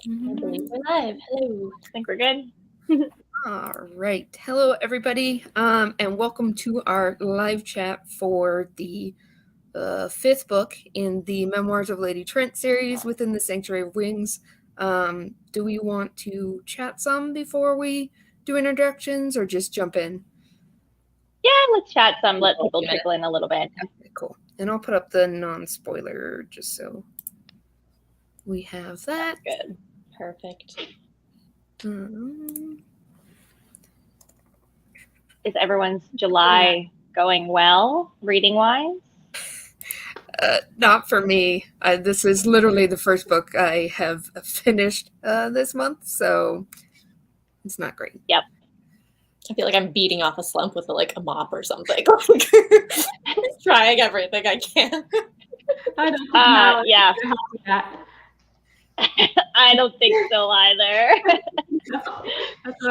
I believe we're live. Hello. I think we're good. All right. Hello, everybody, and welcome to our live chat for the fifth book in the Memoirs of Lady Trent series within the Sanctuary of Wings. Do we want to chat some before we do introductions, or just jump in? Yeah, let's chat some. Let people trickle in a little bit. Okay, cool. And I'll put up the non-spoiler just so we have that. That's good. Perfect. Is everyone's July going well, reading-wise? Not for me. This is literally the first book I have finished this month, so it's not great. Yep. I feel like I'm beating off a slump with a mop or something. Trying everything I can. I don't think yeah. That. I don't think so either.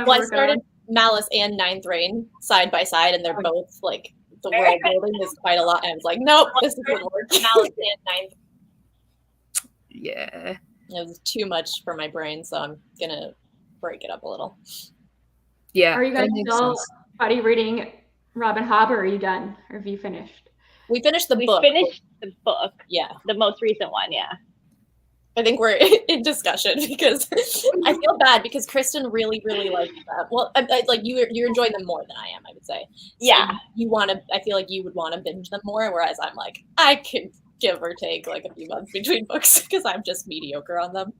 Well, I started Malice and Ninth Reign side by side, and they're both like the world building is quite a lot. And I was like, nope, this isn't working. Malice and Ninth. Yeah. It was too much for my brain, so I'm gonna break it up a little. Yeah. Are you guys still reading Robin Hobb, or are you done? Or have you finished? We finished the book. We finished the book. Yeah. The most recent one, yeah. I think we're in discussion because I feel bad because Kristen really, really liked that. Well, you're enjoying them more than I am, I would say. So yeah. I feel like you would want to binge them more, whereas I'm like, I could give or take like a few months between books because I'm just mediocre on them.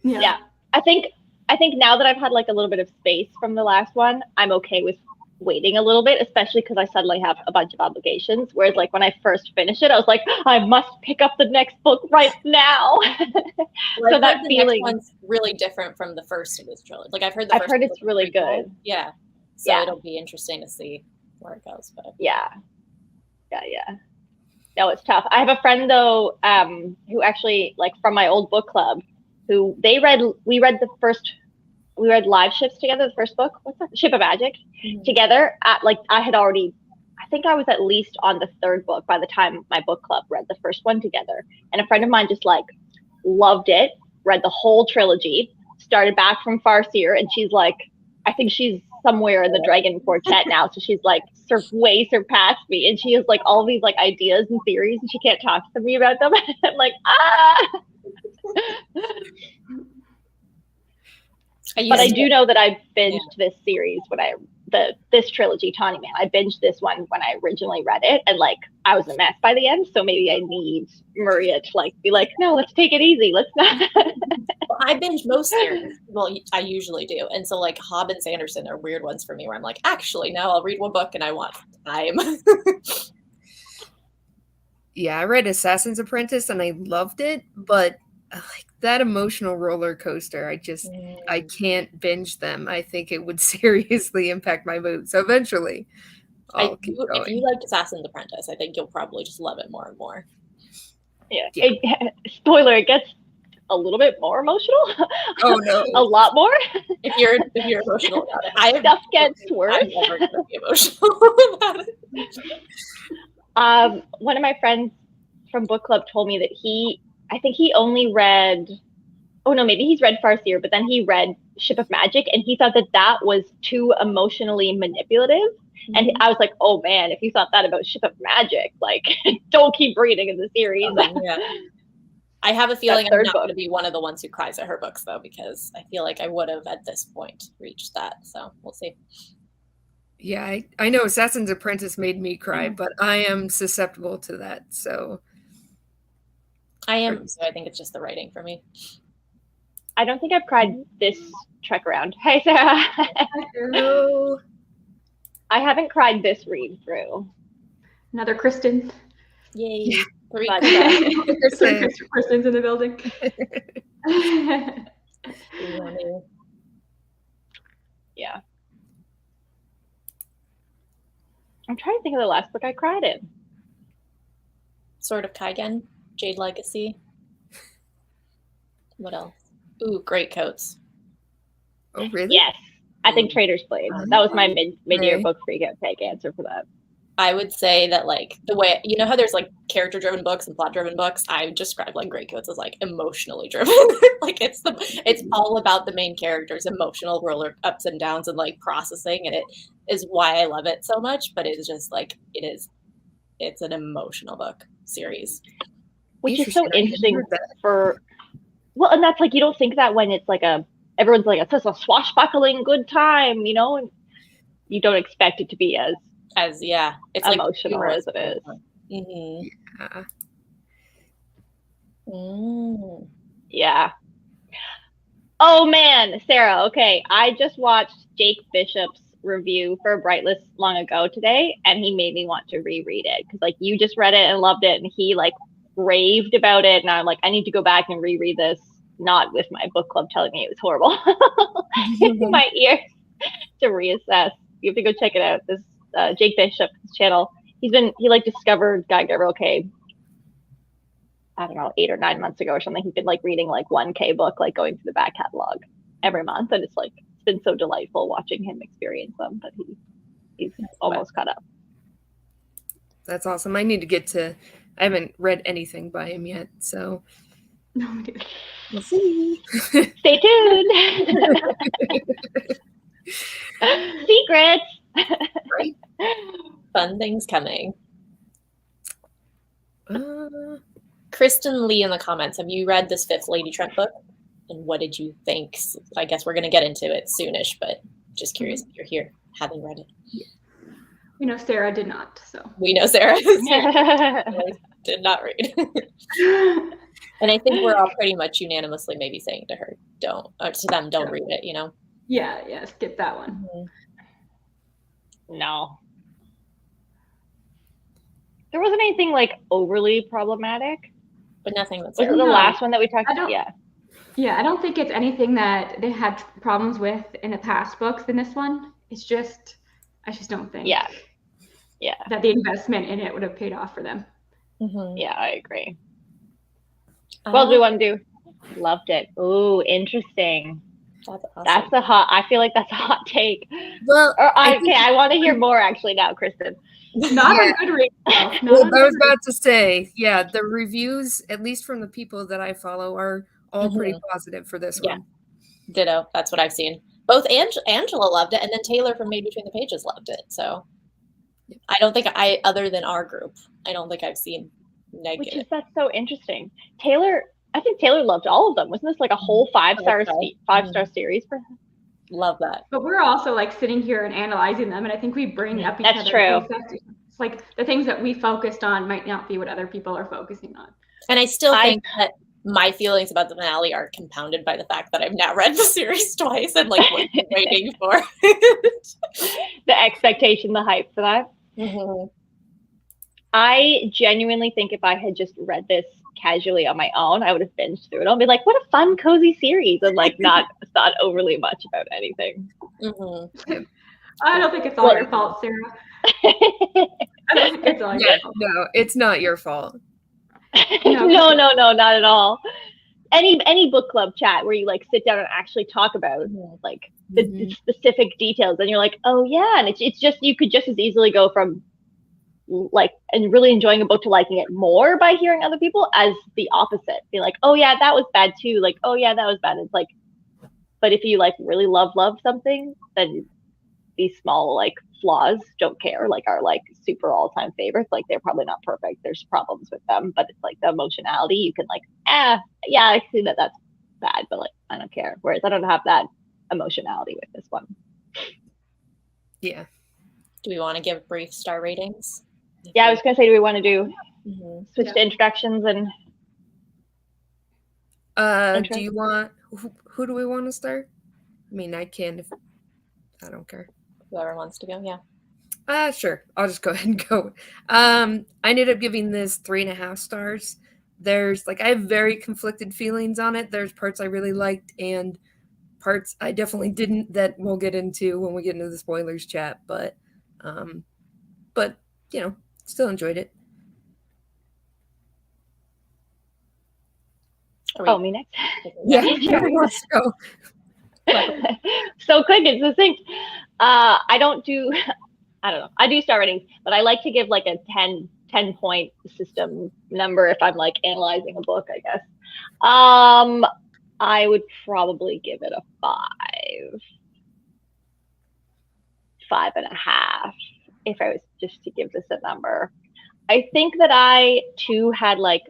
Yeah. I think now that I've had like a little bit of space from the last one, I'm okay with waiting a little bit, especially because I suddenly have a bunch of obligations. Whereas like when I first finished it, I was like, I must pick up the next book right now. So that feeling next one's really different from the first of this trilogy. Like I've heard it's really good. Cool. Yeah. So it'll be interesting to see where it goes. But yeah. No, it's tough. I have a friend though, who actually like from my old book club, who we read Live Ships together, the first book. What's that? Ship of Magic together at I think I was at least on the third book by the time my book club read the first one together. And a friend of mine just like loved it, read the whole trilogy, started back from Farseer, and she's like, I think she's somewhere in the Dragon Quartet now. So she's like way surpassed me. And she has like all these like ideas and theories and she can't talk to me about them. I'm like, But I do know that I binged this series this trilogy, Tawny Man. I binged this one when I originally read it, and like I was a mess by the end. So maybe I need Maria to like be like, no, let's take it easy. Let's not. Well, I binge most series. Well, I usually do, and so like Hobb and Sanderson are weird ones for me, where I'm like, actually, no, I'll read one book and I want time. Yeah, I read Assassin's Apprentice and I loved it, but like that emotional roller coaster, I can't binge them. I think it would seriously impact my mood. So eventually, if you liked Assassin's Apprentice, I think you'll probably just love it more and more. Yeah. Spoiler: it gets a little bit more emotional. Oh no, a lot more. If you're emotional about it, stuff gets worse. I'm never gonna be emotional about it. One of my friends from book club told me that I think he only read, maybe he's read Farseer, but then he read Ship of Magic, and he thought that was too emotionally manipulative. Mm-hmm. And I was like, oh man, if you thought that about Ship of Magic, like, don't keep reading in the series. Yeah. I have a feeling I'm not going to be one of the ones who cries at her books, though, because I feel like I would have at this point reached that. So we'll see. Yeah, I know Assassin's Apprentice made me cry, but I am susceptible to that, so... I am, so I think it's just the writing for me. I don't think I've cried this trek around. Hey, Sarah. Hello. I haven't cried this read through. Another Kristen. Yay. Yeah. Kristen's in the building. Yeah. I'm trying to think of the last book I cried in. Sword of Kaigen, Jade Legacy. What else? Ooh, Great Coats. Oh, really? Yes. I think Trader's Blade. That was my mid-year book freak out take answer for that. I would say that like the way, you know how there's like character driven books and plot driven books, I would describe like Greycoats as like emotionally driven. Like it's all about the main character's emotional roller ups and downs and like processing, and it is why I love it so much. But it's just like it's an emotional book series, which is so interesting well, and that's like you don't think that when it's like everyone's like it's just a swashbuckling good time, you know, and you don't expect it to be as it's emotional like, as it is. Mm-hmm. Yeah. Yeah. Oh man, Sarah. Okay, I just watched Jake Bishop's review for Brightlist long ago today, and he made me want to reread it because like you just read it and loved it, and he like raved about it, and I'm like, I need to go back and reread this, not with my book club telling me it was horrible. In my ears to reassess. You have to go check it out. This Jake Bishop's channel. He like discovered Geiger okay, I don't know, 8 or 9 months ago or something. He's been like reading like 1K book, like going through the back catalog every month, and it's been so delightful watching him experience them. But he's almost caught up. That's awesome. I need to get to. I haven't read anything by him yet, so we'll see. Stay tuned. Secrets. Right. Fun things coming. Kristen Lee in the comments, have you read this 5th Lady Trent book? And what did you think? I guess we're going to get into it soonish, but just curious if you're here having read it. You know, Sarah did not, so. We know Sarah did not read. And I think we're all pretty much unanimously maybe saying to her, don't read it, you know? Yeah, skip that one. Mm-hmm. No. There wasn't anything like overly problematic. But nothing that's the last one that we talked about. Yeah, I don't think it's anything that they had problems with in the past books in this one. It's just, I just don't think. Yeah. That the investment in it would have paid off for them. Mm-hmm. Yeah, I agree. What do we want to do? Loved it. Ooh, interesting. That's awesome. I feel like that's a hot take. Well, I want to hear more actually now, Kristen. Not a good review. I was about to say, the reviews, at least from the people that I follow, are all pretty positive for this one. Ditto. That's what I've seen. Both Angela loved it, and then Taylor from Made Between the Pages loved it. So I don't think other than our group, I don't think I've seen negative. That's so interesting. I think Taylor loved all of them. Wasn't this like a whole 5-star series for her? Love that. But we're also like sitting here and analyzing them, and I think we bring up each other. That's true. It's like the things that we focused on might not be what other people are focusing on. And I still think that my feelings about the finale are compounded by the fact that I've now read the series twice and like waiting for the expectation, the hype for that. Mm-hmm. I genuinely think if I had just read this casually on my own, I would have binged through it. I'll be like, what a fun, cozy series, and like not thought overly much about anything. Mm-hmm. I don't think it's all your fault, Sarah. I don't think it's all your fault. No, it's not your fault. No, not at all. Any book club chat where you like sit down and actually talk about like the specific details, and you're like, oh yeah, and it's just you could just as easily go from like and really enjoying a book to liking it more by hearing other people as the opposite. Be like, oh yeah, that was bad too. Like, oh yeah, that was bad. It's like, but if you like really love something, then these small like flaws don't care, like are like super all-time favorites. Like they're probably not perfect. There's problems with them, but it's like the emotionality. You can like, yeah, I see that that's bad, but like I don't care. Whereas I don't have that emotionality with this one. Yeah. Do we want to give brief star ratings? Yeah, I was gonna say, do we want to do switch to introductions and? Do you want? Who do we want to start? I mean, I can if I don't care. Whoever wants to go, yeah. Sure. I'll just go ahead and go. I ended up giving this 3.5 stars. There's I have very conflicted feelings on it. There's parts I really liked and parts I definitely didn't that we'll get into when we get into the spoilers chat. But you know, still enjoyed it. Me next? Yeah, let's go. So quick and succinct. I I don't know. I do star ratings, but I like to give like a 10 point system number if I'm like analyzing a book, I guess. I would probably give it a 5.5, if I was just to give this a number. I think that I too had like,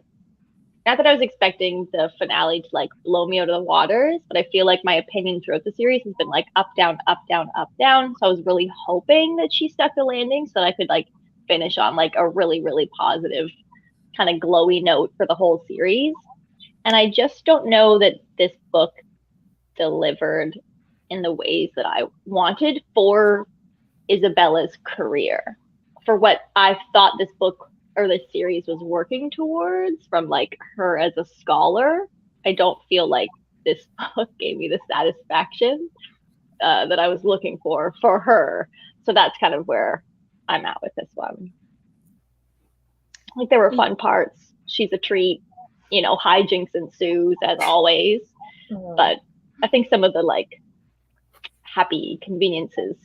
not that I was expecting the finale to like blow me out of the waters, but I feel like my opinion throughout the series has been like up, down, up, down, up, down. So I was really hoping that she stuck the landing so that I could like finish on like a really, really positive kind of glowy note for the whole series. And I just don't know that this book delivered in the ways that I wanted for Isabella's career, for what I thought this book or this series was working towards from like her as a scholar. I don't feel like this book gave me the satisfaction that I was looking for her. So that's kind of where I'm at with this one. Like there were fun parts. She's a treat, you know, hijinks ensues as always. But I think some of the like happy conveniences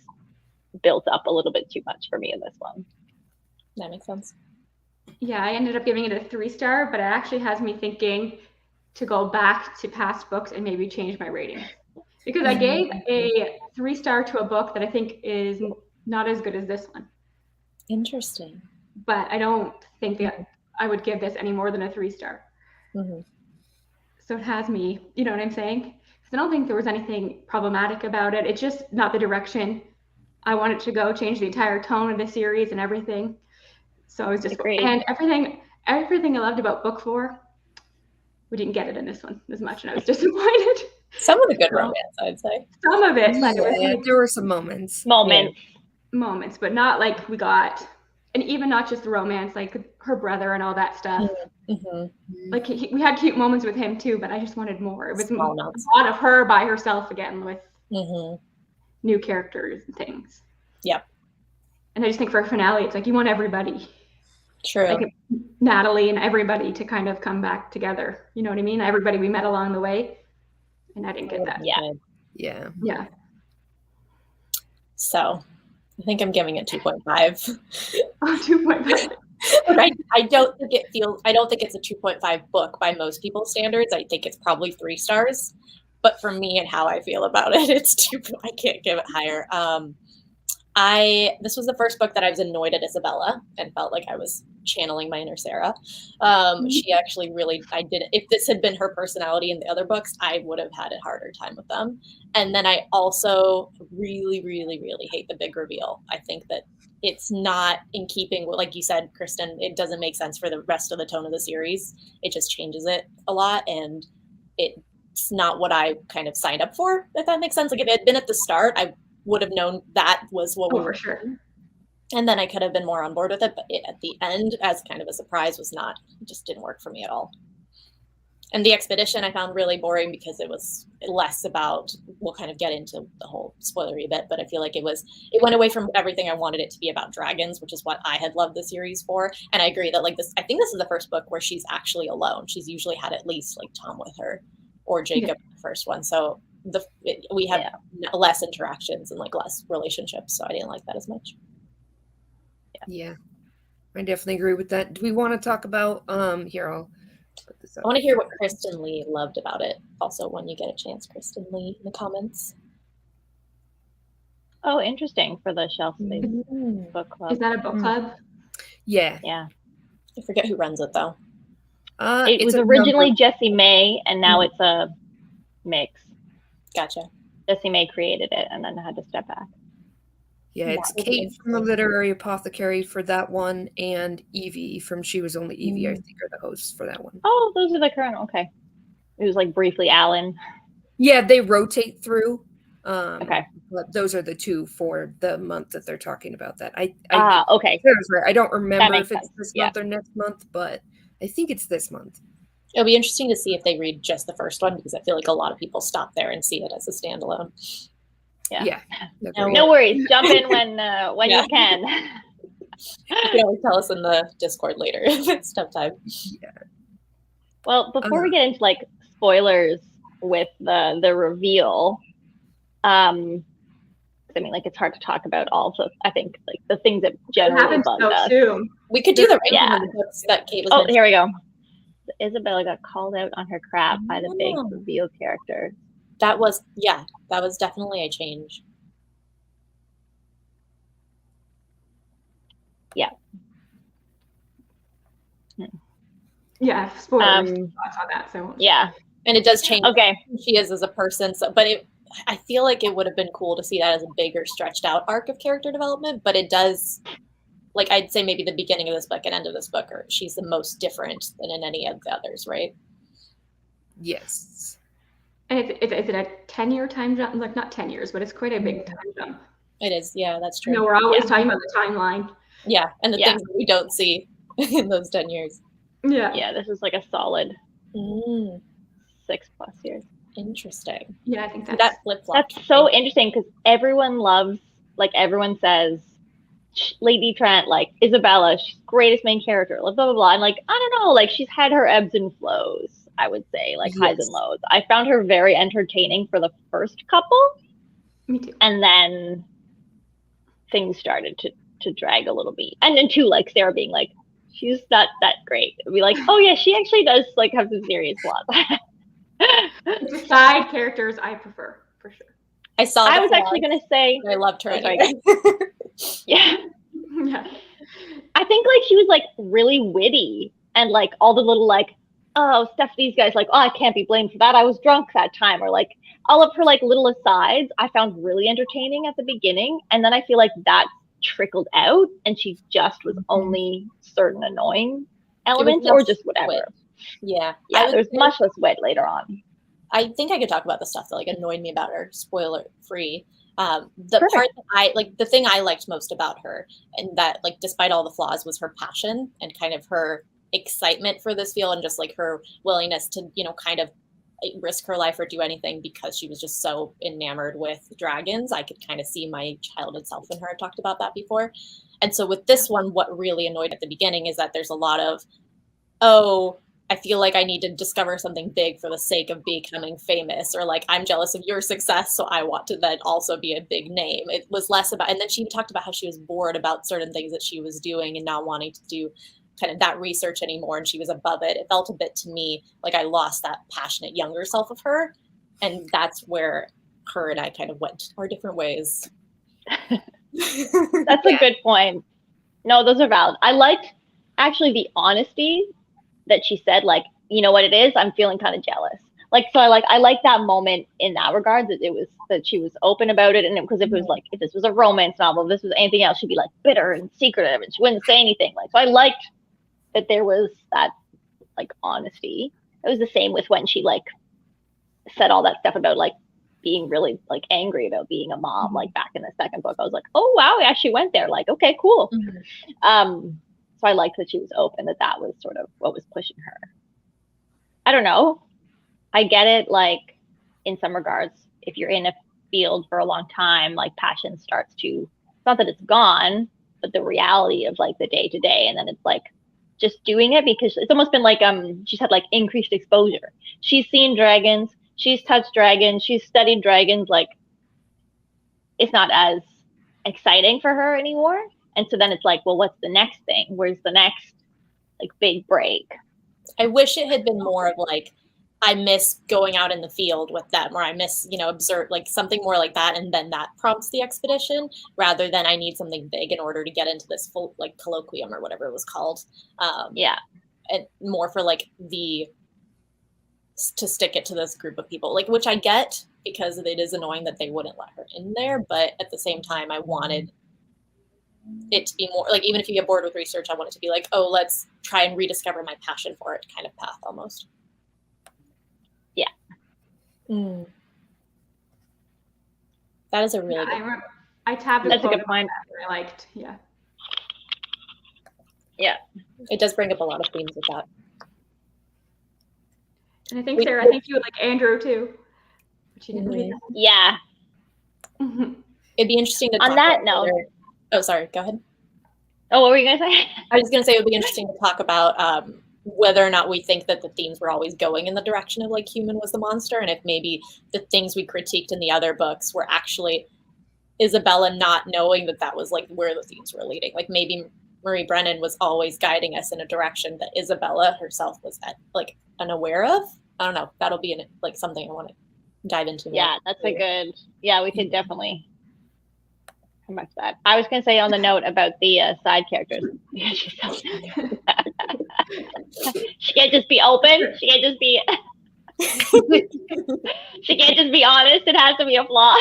built up a little bit too much for me in this one. That makes sense. Yeah, I ended up giving it a 3-star, but it actually has me thinking to go back to past books and maybe change my rating. Because I gave a 3-star to a book that I think is not as good as this one. Interesting. But I don't think that I would give this any more than a 3-star. So it has me, you know what I'm saying? Because I don't think there was anything problematic about it. It's just not the direction I want it to go, change the entire tone of the series and everything. So I was just, and everything I loved about book 4, we didn't get it in this one as much, and I was disappointed. Some of the good romance, I'd say. Some of it, but it was like, there were some moments, but not like we got, and even not just the romance, like her brother and all that stuff. Like we had cute moments with him too, but I just wanted more. It was a lot of her by herself again with new characters and things. Yep. And I just think for a finale, it's like you want everybody. True. Like Natalie and everybody to kind of come back together. You know what I mean? Everybody we met along the way. And I didn't get that. Yeah. So I think I'm giving it 2.5. Oh, 2.5. I don't think it's a 2.5 book by most people's standards. I think it's probably 3 stars. But for me and how I feel about it, it's 2. I can't give it higher. This was the first book that I was annoyed at Isabella and felt like I was channeling my inner Sarah. She actually if this had been her personality in the other books, I would have had a harder time with them. And then I also really, really, really hate the big reveal. I think that it's not in keeping with, like you said, Kristen, it doesn't make sense for the rest of the tone of the series. It just changes it a lot. And it's not what I kind of signed up for, if that makes sense. Like if it had been at the start, I would have known that was what we were. For sure. And then I could have been more on board with it. But at the end, as kind of a surprise, it just didn't work for me at all. And the expedition I found really boring because it was less about, we'll kind of get into the whole spoilery bit, but I feel like it went away from everything I wanted it to be about dragons, which is what I had loved the series for. And I agree that I think this is the first book where she's actually alone. She's usually had at least like Tom with her or Jacob in the first one. So we have less interactions and like less relationships. So I didn't like that as much. Yeah, I definitely agree with that. Do we want to talk about, here, I'll put this up. I want to hear what Kristen Lee loved about it. Also, when you get a chance, Kristen Lee in the comments. Oh, interesting, for the Shelf Space book club. Is that a book club? Yeah. I forget who runs it though. It was originally Jessie May, and now it's a mix. Gotcha. Jessie May created it and then had to step back. Yeah, it's Kate from the Literary Apothecary for that one, and Evie from She Was Only Evie, I think, are the hosts for that one. Oh, those are the current. Okay. It was like briefly Alan. Yeah, they rotate through. Okay. But those are the two for the month that they're talking about. That okay. I don't remember if it's this month or next month, but I think it's this month. It'll be interesting to see if they read just the first one, because I feel like a lot of people stop there and see it as a standalone. Yeah. No worries. Jump in when you can. You can always tell us in the Discord later if it's tough time. Yeah. Well, before we get into like spoilers with the reveal, I mean, like, it's hard to talk about all of the, I think, like, the things that It generally happened bug so us. soon. We could do the ranking Yeah. of the books that Kate was Oh, mentioning. here we go. Isabella got called out on her crap by the big Oh. reveal character. That was definitely a change. Yeah, spoilers. Um, I saw that. So Yeah. And it does change Okay. who she is as a person. So, but I feel like it would have been cool to see that as a bigger, stretched out arc of character development. But it does, like, I'd say maybe the beginning of this book and end of this book, or she's the most different than in any of the others, right? Yes. And is it a 10-year time jump? Like, not 10 years, but it's quite a big time jump. It is. Yeah, that's You know, true. we're always talking about the timeline. Yeah, and the Yeah. things that we don't see in those 10 years. Yeah. Yeah, this is like a solid Mm, 6+ years. interesting. Yeah, I think See, that's that flip-flop. That's so interesting because everyone loves, like, everyone says, Lady Trent, like, Isabella, she's greatest main character, blah, blah, blah, blah. And, like, I don't know, like, she's had her ebbs and flows, I would say, like, highs Yes. and lows. I found her very entertaining for the first couple, me too. and then things started to drag a little bit. And then, too, like, Sarah being like, she's not that great. It'd be like, oh, yeah, she actually does, like, have some serious flaws. The side characters I prefer, for sure. I saw. I the was actually flaws, going to say, and I loved her Oh, sorry, anyway. yeah. Yeah. I think, like, she was, like, really witty, and, like, all the little, like, oh, Stephanie's guys, like, oh, I can't be blamed for that, I was drunk that time, or, like, all of her, like, little asides I found really entertaining at the beginning, and then I feel like that trickled out, and she just was only certain annoying elements, or less just whatever. wit. Yeah. Yeah, there's much less wit later on. I think I could talk about the stuff that, like, annoyed me about her, spoiler free. The Perfect. part that the thing I liked most about her, and that, like, despite all the flaws, was her passion and kind of her excitement for this field, and just, like, her willingness to, you know, kind of risk her life or do anything because she was just so enamored with dragons. I could kind of see my childhood self in her. I've talked about that before. And so with this one, what really annoyed at the beginning is that there's a lot of, oh, I feel like I need to discover something big for the sake of becoming famous, or, like, I'm jealous of your success, so I want to then also be a big name. It was less about, and then she talked about how she was bored about certain things that she was doing and not wanting to do kind of that research anymore, and she was above it. It felt a bit to me like I lost that passionate younger self of her, and that's where her and I kind of went our different ways. That's a good point. No, those are valid. I liked, actually, the honesty that she said, like, you know what it is? I'm feeling kind of jealous. Like, so I like that moment in that regard, that it was, that she was open about it. And because if it was like, if this was a romance novel, if this was anything else, she'd be like bitter and secretive and she wouldn't say anything. Like, so I liked that there was that, like, honesty. It was the same with when she, like, said all that stuff about, like, being really, like, angry about being a mom, like, back in the second book. I was like, oh wow, I actually went there. Like, okay, cool. So I liked that she was open, that was sort of what was pushing her. I don't know. I get it, like, in some regards, if you're in a field for a long time, like, passion starts to, it's not that it's gone, but the reality of, like, the day to day, and then it's like just doing it because it's almost been like, she's had, like, increased exposure. She's seen dragons, she's touched dragons, she's studied dragons, like, it's not as exciting for her anymore. And so then it's like, well, what's the next thing? Where's the next, like, big break? I wish it had been more of, like, I miss going out in the field with them, or I miss, you know, observe, like, something more like that, and then that prompts the expedition, rather than I need something big in order to get into this full, like, colloquium or whatever it was called. Yeah. And more for, like, to stick it to this group of people, like, which I get, because it is annoying that they wouldn't let her in there, but at the same time, I wanted it to be more, like, even if you get bored with research, I want it to be like, oh, let's try and rediscover my passion for it kind of path, almost. Yeah. That is a really good point. I tabbed That's a good point. I liked, yeah. Yeah. It does bring up a lot of themes with that. And I think, Sarah, I think you would like Andrew too. But she didn't read that. Yeah. It'd be interesting to talk on that about note. Oh, sorry, go ahead. Oh, what were you gonna say? I was gonna say it would be interesting to talk about whether or not we think that the themes were always going in the direction of, like, human was the monster, and if maybe the things we critiqued in the other books were actually, Isabella not knowing that was like where the themes were leading. Like maybe Marie Brennan was always guiding us in a direction that Isabella herself was like unaware of. I don't know. That'll be like something I want to dive into. Yeah, that's a good. Yeah, we could definitely come back to that. I was gonna say on the note about the side characters. She can't just be open. She can't just be. She can't just be honest. It has to be a flaw.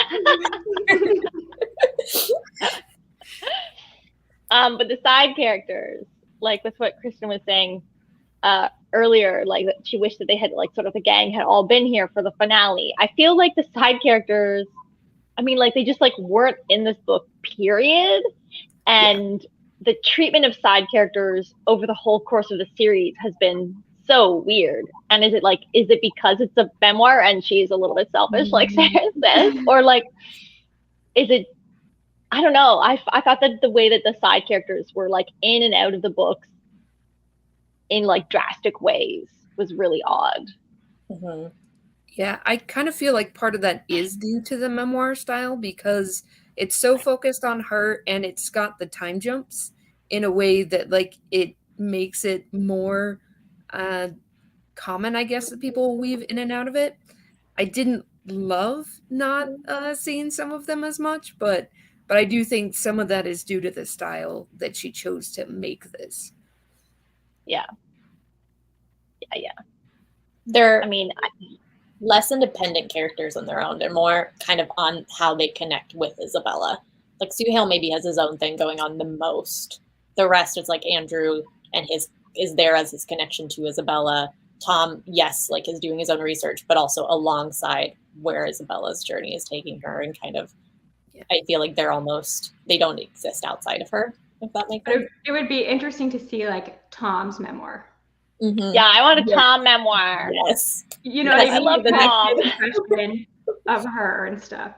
But the side characters, like with what Kristen was saying earlier, like that she wished that they had like sort of the gang had all been here for the finale. I feel like the side characters, I mean, like they just like weren't in this book, period. And the treatment of side characters over the whole course of the series has been so weird. And is it because it's a memoir and she's a little bit selfish, like Sarah says, or like, is it? I don't know. I thought that the way that the side characters were like in and out of the books in like drastic ways was really odd. Mm-hmm. Yeah, I kind of feel like part of that is due to the memoir style because it's so focused on her and it's got the time jumps in a way that like it makes it more common, I guess, that people weave in and out of it. I didn't love not seeing some of them as much, but I do think some of that is due to the style that she chose to make this. Yeah. They're, I mean, less independent characters on their own. They're more kind of on how they connect with Isabella. Like Suhail maybe has his own thing going on the most. The rest is like Andrew and is there as his connection to Isabella. Tom, yes, like is doing his own research, but also alongside where Isabella's journey is taking her, and kind of, I feel like they don't exist outside of her, if that makes sense. It would be interesting to see like Tom's memoir. Mm-hmm. Yeah, I want a Tom memoir. Yes. You know, I love the Tom. next impression of her and stuff.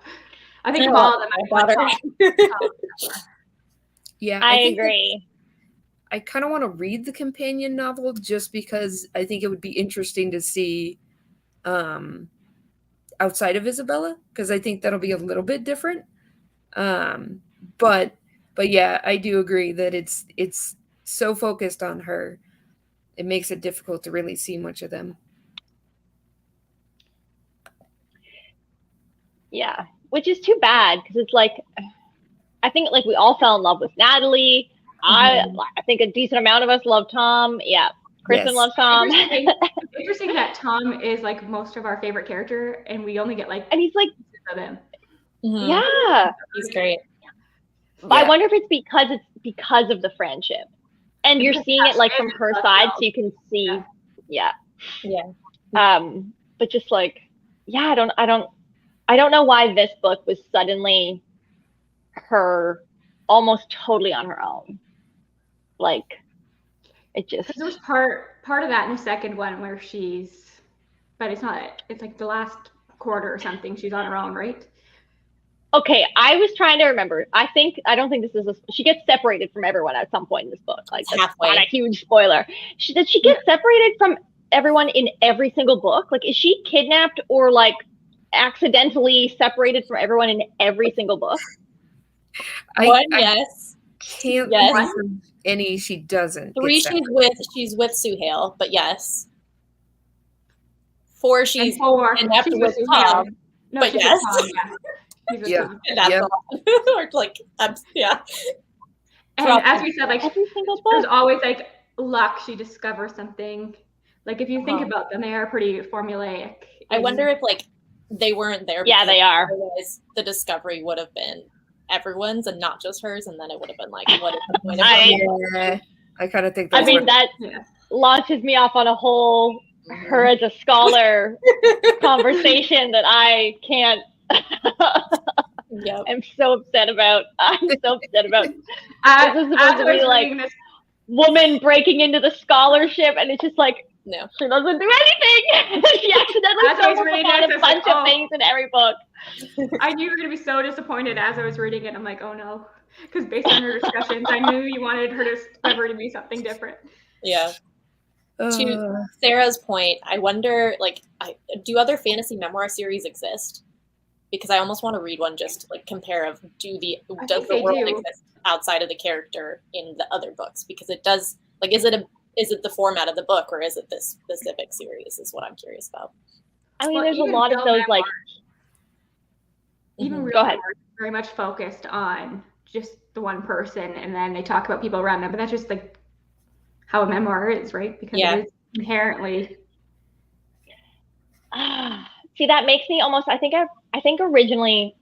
I think all of them. I bought her. Yeah, I agree. I kind of want to read the companion novel just because I think it would be interesting to see outside of Isabella, because I think that'll be a little bit different. But yeah, I do agree that it's so focused on her, it makes it difficult to really see much of them. Yeah, which is too bad because it's like, I think like we all fell in love with Natalie. Mm-hmm. I think a decent amount of us love Tom. Yeah, Kristen loves Tom. Interesting that Tom is like most of our favorite character, and we only get like, and he's like, of him. Mm-hmm. Yeah, he's great. Yeah. I wonder if it's because of the friendship, and you're seeing it like from her side, so you can see. Yeah. But just like, I don't know why this book was suddenly her almost totally on her own. Like, it just. Because there was part of that in the second one where but it's not. It's like the last quarter or something. She's on her own, right? Okay, I was trying to remember. I don't think this is she gets separated from everyone at some point in this book. Like, that's not a huge spoiler. Did she get separated from everyone in every single book? Like, is she kidnapped or like accidentally separated from everyone in every single book? Yes. Can't any she doesn't. 3 she's with Suhail, but yes. 4 she's kidnapped with Tom. No, but yes. Tom, yeah. Or like, yeah. And as we said, like every single book. There's always like luck. She discovers something. Like if you think about them, they are pretty formulaic. I wonder if like they weren't there. Yeah, they are. Otherwise, the discovery would have been everyone's and not just hers, and then it would have been like, what is the point of I kind of think that's that launches me off on a whole her as a scholar conversation that I can't. I'm so upset about. This is supposed to be like this woman breaking into the scholarship, and it's just like, no, she doesn't do anything. She accidentally stumbles upon a bunch of things in every book. I knew you were going to be so disappointed as I was reading it. I'm like, oh no. Because based on her discussions, I knew you wanted her to discover to be something different. Yeah. To Sarah's point, I wonder, like, do other fantasy memoir series exist? because I almost want to read one just to like compare of does the they world do. exist outside of the character in the other books, because it does, like, is it the format of the book, or is it this specific series is what I'm curious about. I mean, there's a lot of those like even Go ahead. very much focused on just the one person, and then they talk about people around them, but that's just like how a memoir is, right? Because it is inherently see, that makes me almost, I think originally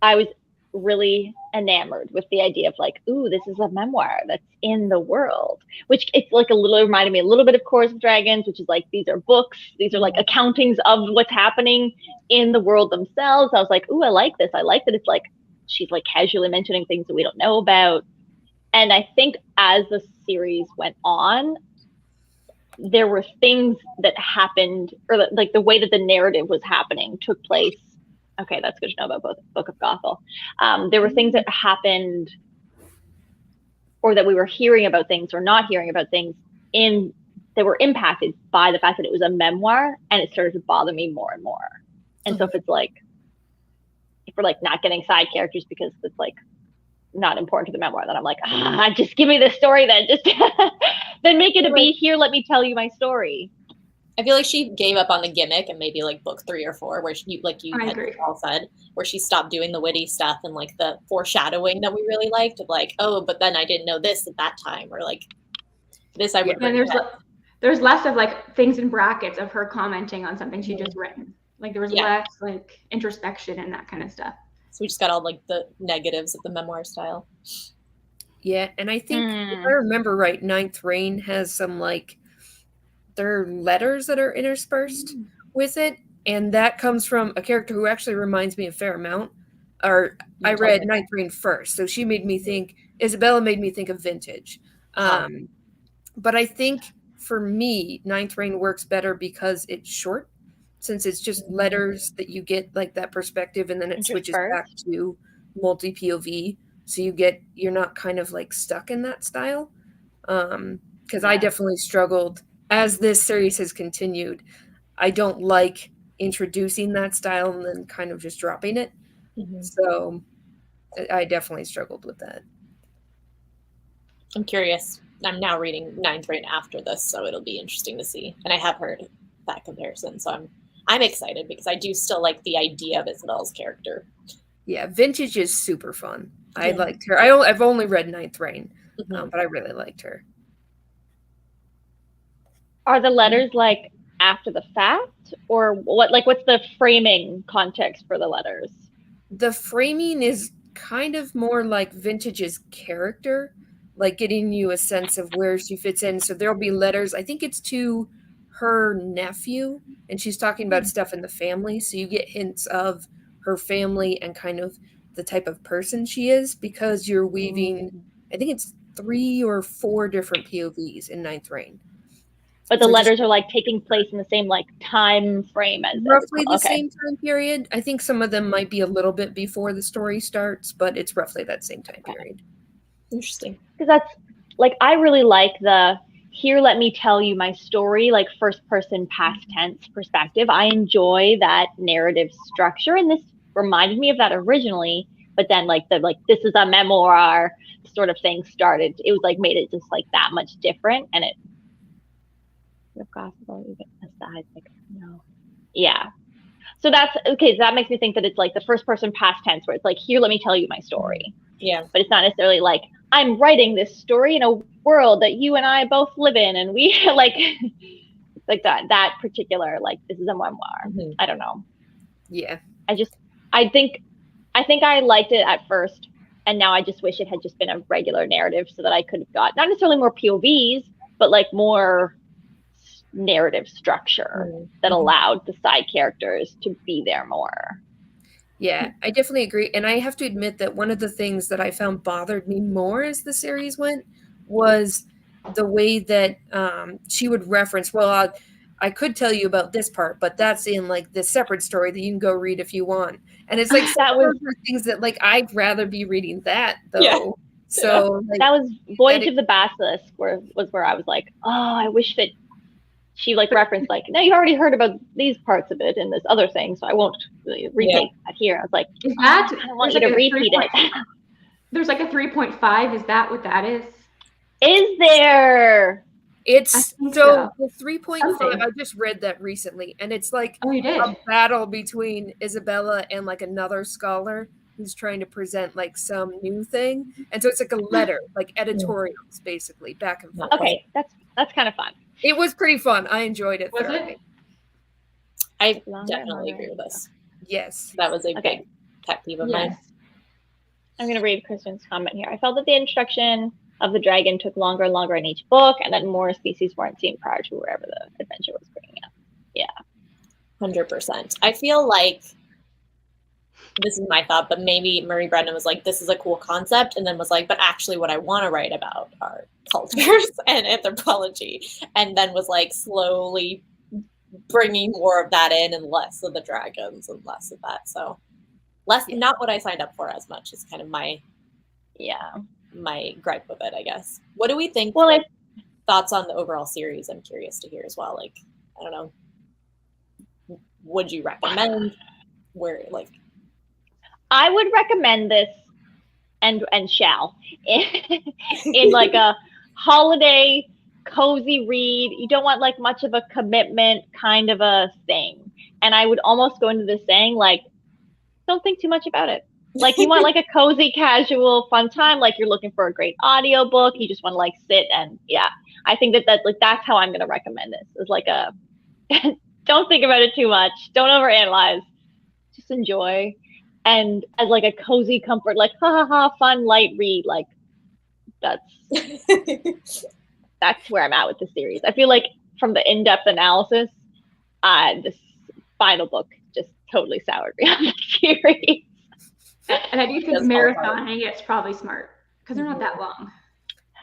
I was really enamored with the idea of like, ooh, this is a memoir that's in the world, which it's like reminded me a little bit of Chorus of Dragons, which is like, these are books, these are like accountings of what's happening in the world themselves. I was like, ooh, I like this. I like that it's like, she's like casually mentioning things that we don't know about. And I think as the series went on, there were things that happened, or like the way that the narrative was happening took place. Okay, that's good to know about Book of Gothel. There were things that happened, or that we were hearing about things or not hearing about things that were impacted by the fact that it was a memoir, and it started to bother me more and more. And so if it's like, if we're like not getting side characters because it's like not important to the memoir, then I'm like, just give me the story then. Just then make it here, let me tell you my story. I feel like she gave up on the gimmick and maybe like book 3 or 4, where she, like you had all said, where she stopped doing the witty stuff and like the foreshadowing that we really liked of like, oh, but then I didn't know this at that time, or like this I would. And there's less of like things in brackets of her commenting on something she just written. Like there was less like introspection and that kind of stuff. So we just got all like the negatives of the memoir style. Yeah, and I think if I remember right, Ninth Reign has some like, there are letters that are interspersed with it, and that comes from a character who actually reminds me a fair amount. Or I read Ninth Reign first, so she made me think, Isabella made me think of Vintage. But I think for me, Ninth Reign works better because it's short, since it's just letters that you get like that perspective, and then it switches back to multi-POV. So you're not kind of like stuck in that style. Because I definitely struggled as this series has continued. I don't like introducing that style and then kind of just dropping it. So I definitely struggled with that. I'm curious. I'm now reading Ninth Reign after this, so it'll be interesting to see. And I have heard that comparison, so I'm excited because I do still like the idea of Isabella's character. Yeah, Vintage is super fun. I liked her. I've only read Ninth Reign, but I really liked her. Are the letters like after the fact, or what? Like, what's the framing context for the letters? The framing is kind of more like Vintage's character, like getting you a sense of where she fits in. So there'll be letters. I think it's to her nephew, and she's talking about stuff in the family. So you get hints of her family and kind of the type of person she is, because you're weaving, I think it's 3 or 4 different POVs in Ninth Reign. But the letters are like taking place in the same like time frame as roughly the same time period. I think some of them might be a little bit before the story starts, but it's roughly that same time period. Interesting. Because that's like, I really like the here, let me tell you my story, like first person past tense perspective. I enjoy that narrative structure, and this reminded me of that originally, but then like this is a memoir sort of thing started. It was like made it just like that much different, and it so that's okay. So that makes me think that it's like the first person past tense, where it's like, here, let me tell you my story. But it's not necessarily like, I'm writing this story in a world that you and I both live in, and we like that particular, like, this is a memoir. I don't know. I think I liked it at first, and now I just wish it had just been a regular narrative, so that I could have got not necessarily more POVs, but like more narrative structure that allowed the side characters to be there more. Yeah, I definitely agree. And I have to admit that one of the things that I found bothered me more as the series went was the way that she would reference, well, I could tell you about this part, but that's in like this separate story that you can go read if you want. And it's like that was things that like, I'd rather be reading that though. So like, that was Voyage of the Basilisk was where I was like, oh, I wish that she like referenced like, no, you already heard about these parts of it in this other thing, so I won't retake that here. I was like, is that I don't want you to repeat it. There's like a 3.5. Is that what that is? Is there? It's so. The 3.5. I just read that recently, and it's like a battle between Isabella and like another scholar who's trying to present like some new thing, and so it's like a letter, like editorials, basically back and forth. Okay, that's kind of fun. It was pretty fun. I enjoyed it. Was it? I definitely agree with this. Yes, that was a big pet peeve of mine. I'm going to read Kristen's comment here. I felt that the introduction of the dragon took longer and longer in each book, and that more species weren't seen prior to wherever the adventure was bringing up. Yeah, 100%. I feel like this is my thought, but maybe Marie Brennan was like, this is a cool concept, and then was like, but actually what I want to write about are cultures and anthropology, and then was like slowly bringing more of that in and less of the dragons and less of that. So not what I signed up for as much is kind of my gripe with it, I guess. What do we think? Well, thoughts on the overall series? I'm curious to hear as well. Like, I don't know. Would you recommend I would recommend this and shall in like a holiday cozy read. You don't want like much of a commitment kind of a thing. And I would almost go into this saying like, don't think too much about it. Like you want like a cozy, casual, fun time. Like you're looking for a great audiobook. You just want to like sit and I think that's how I'm going to recommend this. Is like don't think about it too much. Don't overanalyze. Just enjoy. And as like a cozy comfort, like fun, light read. Like that's where I'm at with the series. I feel like from the in-depth analysis, this final book just totally soured me on the series. And I do think marathoning it's probably smart because they're not that long.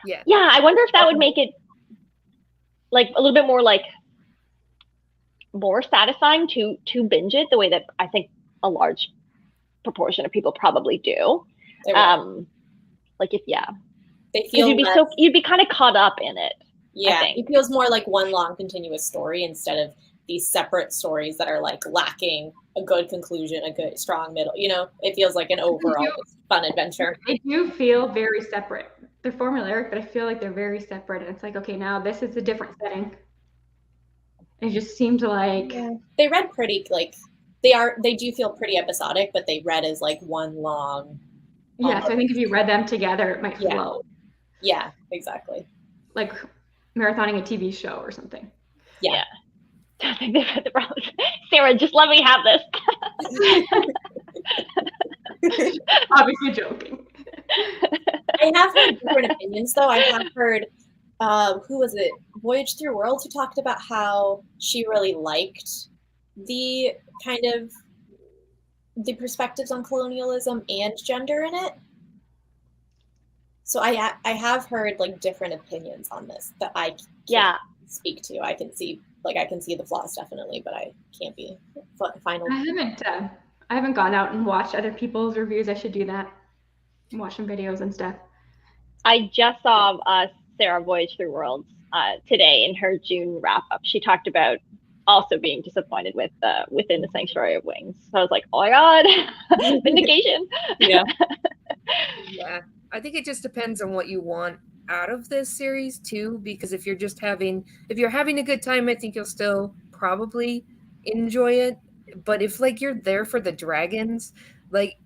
Yeah. Yeah, I wonder if that would make it like a little bit more like more satisfying to binge it the way that I think a large proportion of people probably do. Like if they feel you'd be kind of caught up in it. Yeah, it feels more like one long continuous story instead of these separate stories that are like lacking a good conclusion, a good strong middle. You know, it feels like an overall fun adventure. They do feel very separate. They're formulaic, but I feel like they're very separate. And it's like, okay, now this is a different setting. It just seemed like they read pretty like they do feel pretty episodic, but they read as like one long. Yeah, so I think if you read them together, it might flow. Yeah, exactly. Like marathoning a TV show or something. Yeah. I think they've had the problem. Sarah, just let me have this. Obviously joking. I have heard different opinions, though. I have heard, who was it? Voyage Through Worlds, who talked about how she really liked the kind of the perspectives on colonialism and gender in it. So I have heard like different opinions on this that I can't speak to. I can see the flaws definitely, but I can't be final. I haven't gone out and watched other people's reviews. I should do that. Watch some videos and stuff. I just saw Sarah Voyage Through Worlds today in her June wrap up. She talked about also being disappointed with within the Sanctuary of Wings. So I was like, oh my god, vindication. Yeah. I think it just depends on what you want out of this series too, because if you're having a good time, I think you'll still probably enjoy it. But if like you're there for the dragons, like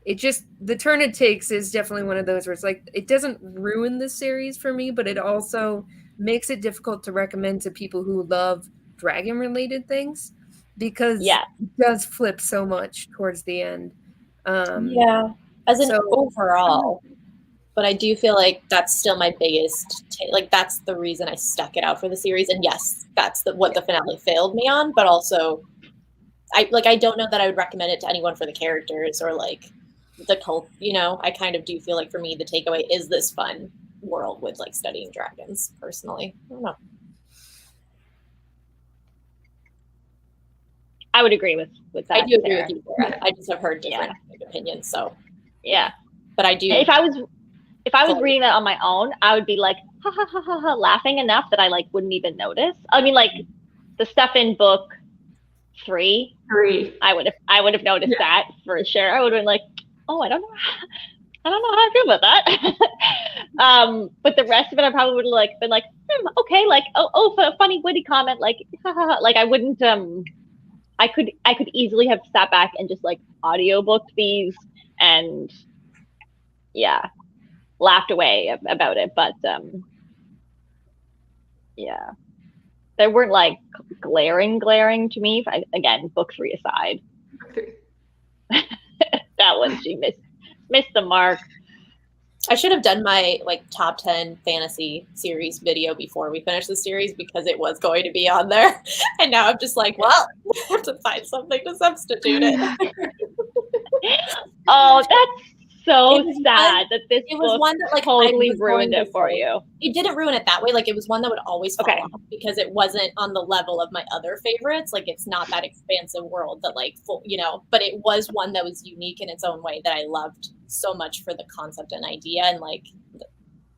it just the turn it takes is definitely one of those where it's like it doesn't ruin the series for me, but it also makes it difficult to recommend to people who love dragon related things because it does flip so much towards the end. As an overall, but I do feel like that's still my biggest like that's the reason I stuck it out for the series. And yes, that's what the finale failed me on, but also I don't know that I would recommend it to anyone for the characters or like the cult, you know. I kind of do feel like for me the takeaway is this fun world with like studying dragons personally. I don't know. I would agree with that. I do agree with you, Sarah. I just have heard different opinions, so yeah. But I do. If I was reading that on my own, I would be like, ha ha ha ha ha laughing enough that I like wouldn't even notice. I mean, like the stuff in book 3, I would have noticed that for sure. I would have been like, oh, I don't know how I feel about that. But the rest of it, I probably would have like been like, okay, like funny witty comment, like ha ha ha. Like I wouldn't I could easily have sat back and just like audiobooked these and laughed away about it, but they weren't like glaring to me. Again, book 3 aside. That one she missed the mark. I should have done my like top 10 fantasy series video before we finished the series because it was going to be on there. And now I'm just like, well, I have to find something to substitute it. Oh, that's so sad that this it was book one that like totally ruined it for you. It didn't ruin it that way. Like it was one that would always fall off because it wasn't on the level of my other favorites. Like it's not that expansive world that like full, but it was one that was unique in its own way that I loved so much for the concept and idea and like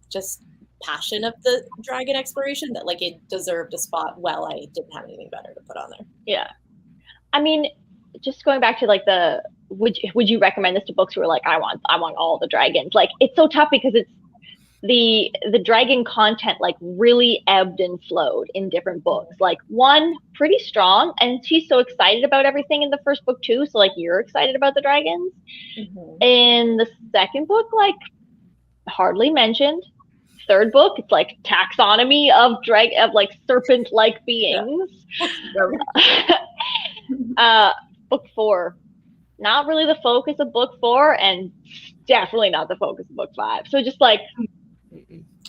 just passion of the dragon exploration that like it deserved a spot. I didn't have anything better to put on there. Yeah, I mean, just going back to like the would you recommend this to books who are like I want all the dragons? Like it's so tough because it's the dragon content like really ebbed and flowed in different books. Like one pretty strong, and she's so excited about everything in the first book too. So like you're excited about the dragons. In the second book, like hardly mentioned. Third book, it's like taxonomy of like serpent-like beings. Book 4, not really the focus of book 4, and definitely not the focus of book 5. So just like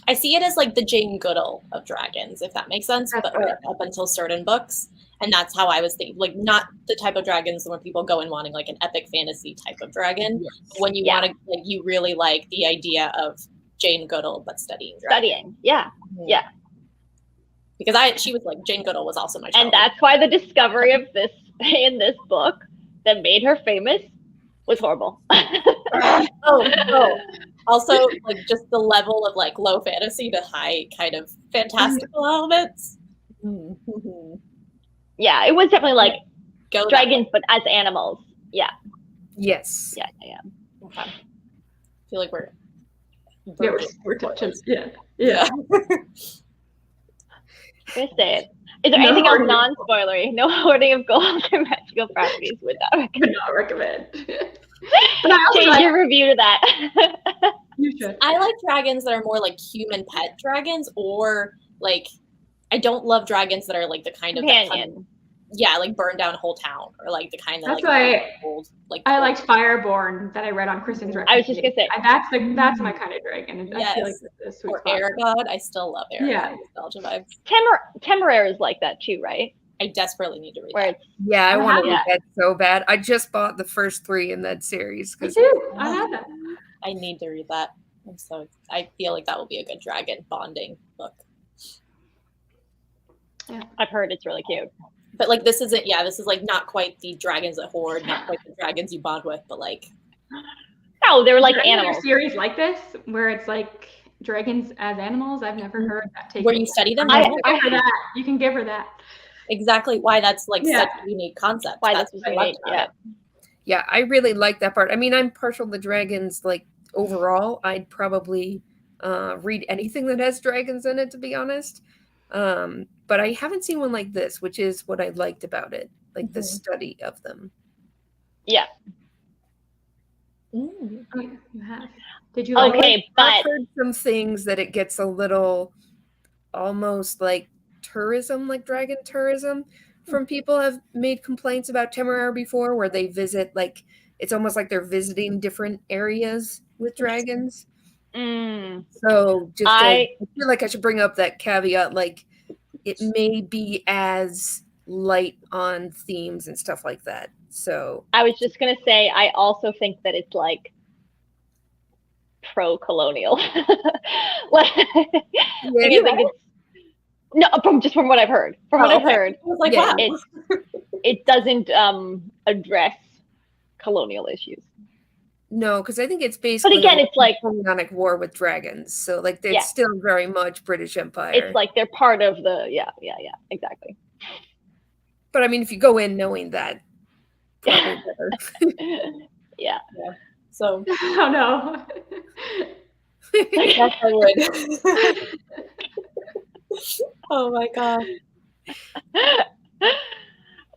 I see it as like the Jane Goodall of dragons, if that makes sense, but like, up until certain books. And that's how I was thinking, like not the type of dragons where people go in wanting like an epic fantasy type of dragon. When you want to, like, you really like the idea of Jane Goodall, but studying dragons. Yeah. Because she was like, Jane Goodall was also my child. And that's why the discovery of this in this book that made her famous was horrible. Also, like just the level of like low fantasy to high kind of fantastical elements. Yeah, it was definitely like dragons, but as animals. Yeah. Yes. Yeah. Okay. I feel like we're touching. Yeah. I'm gonna say it. Is there anything else non-spoilery? No hoarding of gold and magical properties would not recommend. But change your review to that. You should. I like dragons that are more like human pet dragons, or like I don't love dragons that are like the kind of companion. Like burn down a whole town, or like the kind that that's like why old, like I liked Fireborn that I read on Kristen's recommendation. I was just gonna say that's my kind of dragon. And I feel like this or Aragod. I still love Aragod. Yeah. Nostalgia vibes. Temeraire is like that too, right? I desperately need to read that. Yeah, I want to read that so bad. I just bought the first 3 in that series. Me too. I have that. I need to read that. I feel like that will be a good dragon bonding book. Yeah, I've heard it's really cute. But like this is like not quite the dragons that hoard, not quite the dragons you bond with, but like no, they're like animals. Animals. Series like this where it's like dragons as animals. I've never heard that taken. Where you study them. You can give her that. Exactly why that's like such a unique concept. Why that's unique. Yeah, I really like that part. I mean, I'm partial to dragons. Like overall, I'd probably read anything that has dragons in it, to be honest. But I haven't seen one like this, which is what I liked about it, like the study of them. Yeah. You have. Did you? I've heard some things that it gets a little, almost like tourism, like dragon tourism. From people have made complaints about Temeraire before, where they visit, like it's almost like they're visiting different areas with dragons. So just I feel like I should bring up that caveat, like it may be as light on themes and stuff like that. So I was just gonna say, I also think that it's like pro-colonial. Like, I think it's from what I've heard. Like, wow. it doesn't address colonial issues. No, because I think it's basically But again, it's like Napoleonic War with dragons. So like it's still very much British Empire. It's like they're part of the exactly. But I mean, if you go in knowing that, probably better. Yeah. So oh no. yes, I would. Oh my god.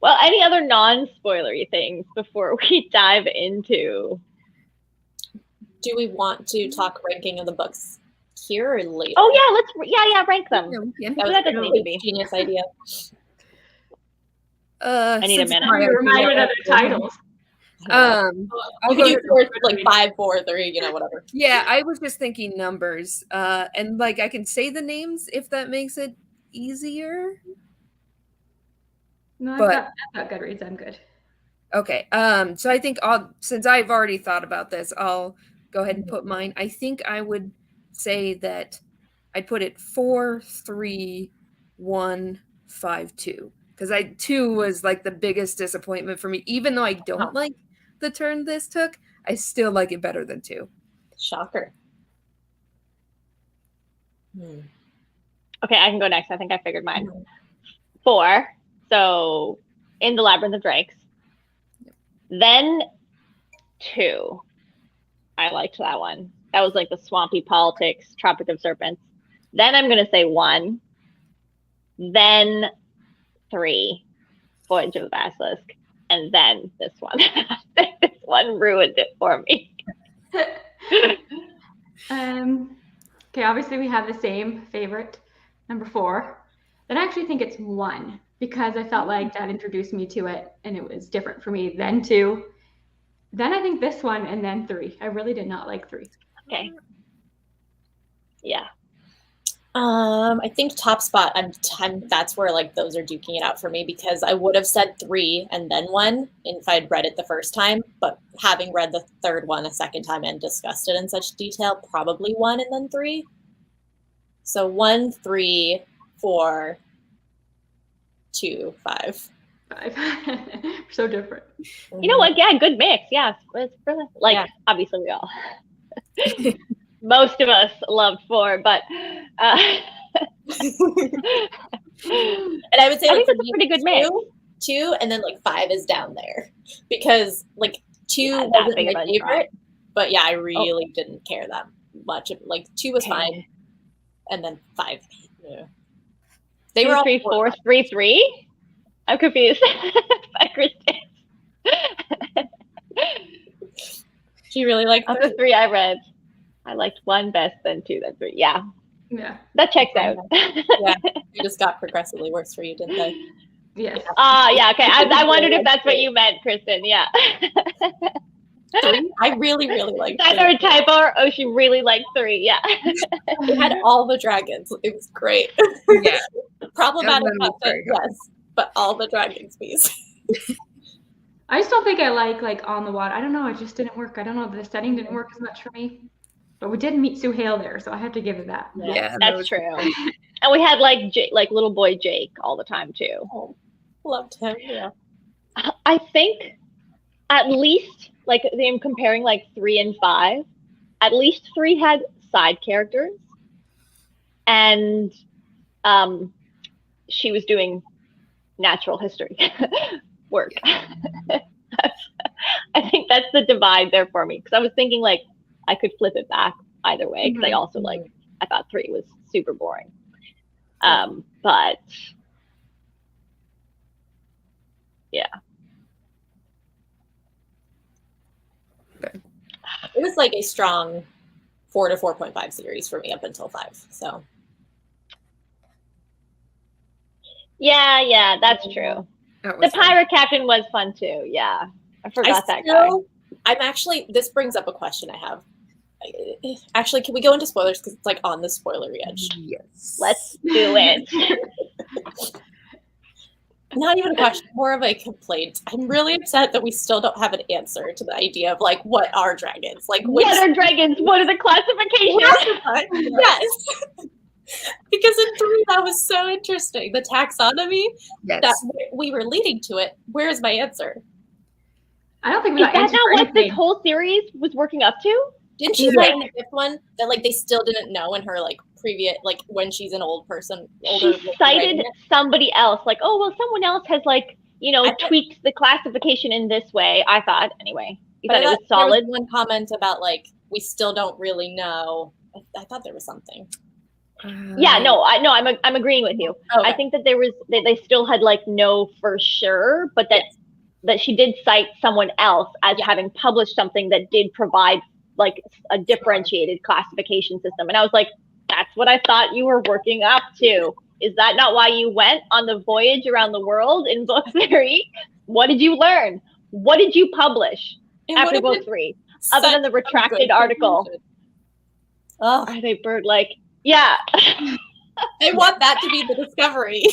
Well, any other non-spoilery things before we dive into? Do we want to talk ranking of the books here or later? Oh yeah, let's rank them. Yeah. That doesn't need to be. Genius idea. I need a minute. I'm reminded of the titles. I'll You go can do like 5, 4, 3, whatever. Yeah, I was just thinking numbers. And like I can say the names if that makes it easier. No, But I've got Goodreads. I'm good. okay. So I think since I've already thought about this, I'll go ahead and put mine. I think I would say that I'd put it 4, 3, 1, 5, 2. Because 2 was like the biggest disappointment for me. Even though I don't like the turn this took, I still like it better than 2. Shocker. Okay, I can go next. I think I figured mine. 4. So in the Labyrinth of Drakes. Then 2. I liked that one. That was like the swampy politics, Tropic of Serpents. Then I'm going to say 1. Then 3, Voyage of the Basilisk. And then this one. This one ruined it for me. Okay, obviously we have the same favorite, number 4. Then I actually think it's 1 because I felt like that introduced me to it and it was different for me. Then 2. Then I think this one and then 3. I really did not like 3. Okay. Yeah. I think top spot. That's where like those are duking it out for me because I would have said 3 and then 1 if I'd read it the first time, but having read the third one a second time and discussed it in such detail, probably 1 and then 3. So 1, 3, 4, 2, 5. 5. So different. You know what? Yeah, good mix. Yeah, it's brilliant. Like obviously we all. Most of us loved 4, but and I would say I like think it's a pretty good mix. 2, and then like 5 is down there because like 2 wasn't my favorite, but yeah, I really didn't care that much. Like 2 was fine, and then 5. Yeah. They were all 3, 4, 3, 3. I'm confused by Kristen. She really liked of the 3 I read. I liked 1 best, then 2, then 3. Yeah. Yeah. That checks out. Yeah. It just got progressively worse for you, didn't they? Yes. Yeah, okay. I wondered if that's what you meant, Kristen. Yeah. 3? I really, really liked 3. Either a typo or she really liked 3. Yeah. It had all the dragons. It was great. Yeah. Problematic content, yes, but all the dragons, please. I just don't think I like On the Water. I don't know. It just didn't work. I don't know. The setting didn't work as much for me. But we did meet Sue Hale there, so I have to give it that. Yeah, that's true. And we had like little boy Jake all the time too. Oh, loved him. Yeah. I think at least like I'm comparing like 3 and 5. At least 3 had side characters, and she was doing natural history work. I think that's the divide there for me because I was thinking like I could flip it back either way because I also I thought 3 was super boring. But yeah. It was like a strong 4 to 4.5 series for me up until 5. So yeah, that's true. The pirate captain was fun too. Yeah, I forgot that guy. I'm actually. This brings up a question I have. Actually, can we go into spoilers because it's like on the spoilery edge? Yes. Let's do it. Not even a question, more of a complaint. I'm really upset that we still don't have an answer to the idea of like what are dragons? Like what are dragons? What are the classifications? Yes. Because in 3 that was so interesting. The taxonomy that we were leading to it. Where's my answer? I don't think we Is got that answered not for what anything. this whole series was working up to? Didn't she say in the fifth one that like they still didn't know in her like previous like when she's an old person? Older, She cited somebody else, like, oh well, someone else has like tweaked the classification in this way. I thought anyway. You thought it was solid. There was one comment about like we still don't really know. I thought there was something. Yeah, no, I'm agreeing with you. Okay. I think that they still had like no for sure, but that she did cite someone else as having published something that did provide like a differentiated classification system. And I was like, that's what I thought you were working up to. Is that not why you went on the voyage around the world in book 3? What did you learn? What did you publish after book 3? Other than the retracted article. Oh. Are they bird like, yeah. I want that to be the discovery.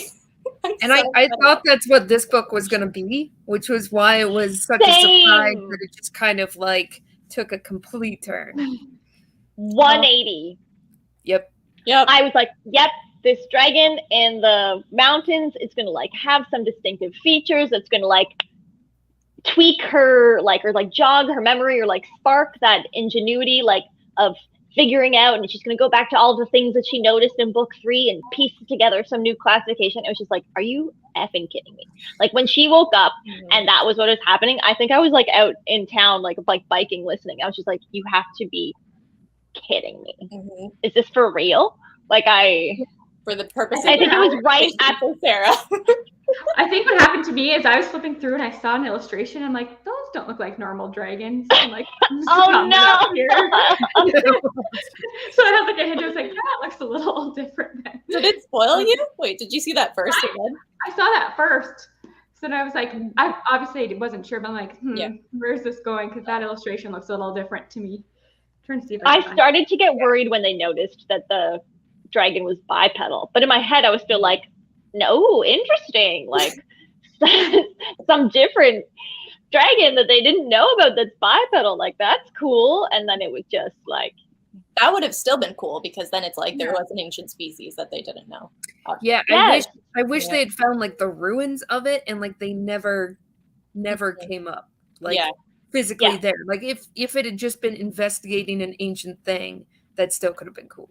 And I thought that's what this book was going to be, which was why it was such a surprise that it just kind of like took a complete turn. 180. Yep. I was like, yep, this dragon in the mountains, it's going to like have some distinctive features. It's going to like tweak her, like, or like jog her memory or like spark that ingenuity, like of figuring out, and she's going to go back to all the things that she noticed in book 3 and piece together some new classification. It was just like, are you effing kidding me? Like when she woke up and that was what was happening, I think I was like out in town, like biking, listening. I was just like, you have to be kidding me. Is this for real? Like for the purpose I think it was right at Sarah. I think what happened to me is I was flipping through and I saw an illustration. I'm like, those don't look like normal dragons. I'm like, oh no. So I had like a hint. I was like, that looks a little different. Did it spoil you? Wait, did you see that first again? I saw that first. So then I was like, I obviously wasn't sure, but I'm like, where's this going? Because that illustration looks a little different to me. I'm trying to see if I started to get worried when they noticed that the dragon was bipedal. But in my head, I was still like, no, interesting. Like some different dragon that they didn't know about that's bipedal. Like that's cool. And then it was just like, that would have still been cool because then it's like there was an ancient species that they didn't know. Yeah, I wish they had found like the ruins of it and like they never came up like physically there. Like if it had just been investigating an ancient thing, that still could have been cool.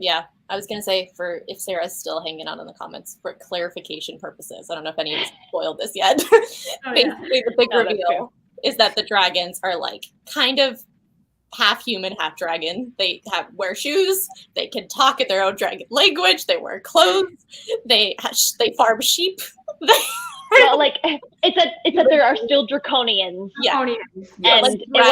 Yeah, I was gonna say if Sarah's still hanging out in the comments for clarification purposes. I don't know if any of you spoiled this yet. Basically, the big reveal is that the dragons are like kind of half human, half dragon. They wear shoes. They can talk in their own dragon language. They wear clothes. They farm sheep. Well, like it's that there are still draconians. Yeah, and it wasn't that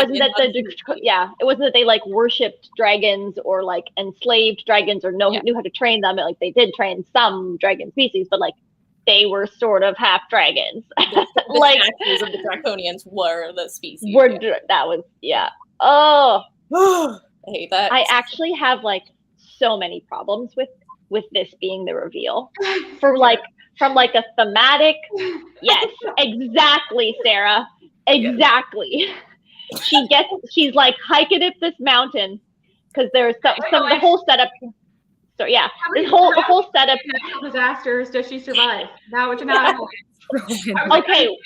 it wasn't that they like worshipped dragons or like enslaved dragons or knew how to train them. Like they did train some dragon species, but like they were sort of half dragons. The like statues of the draconians were the species. That was Oh, I hate that. I actually have like so many problems with this being the reveal from like a thematic. Yes, exactly, Sarah. Exactly. She's like hiking up this mountain because there's some the whole setup. So yeah, the whole setup. Natural disasters. Does she survive? Now what you know? Okay.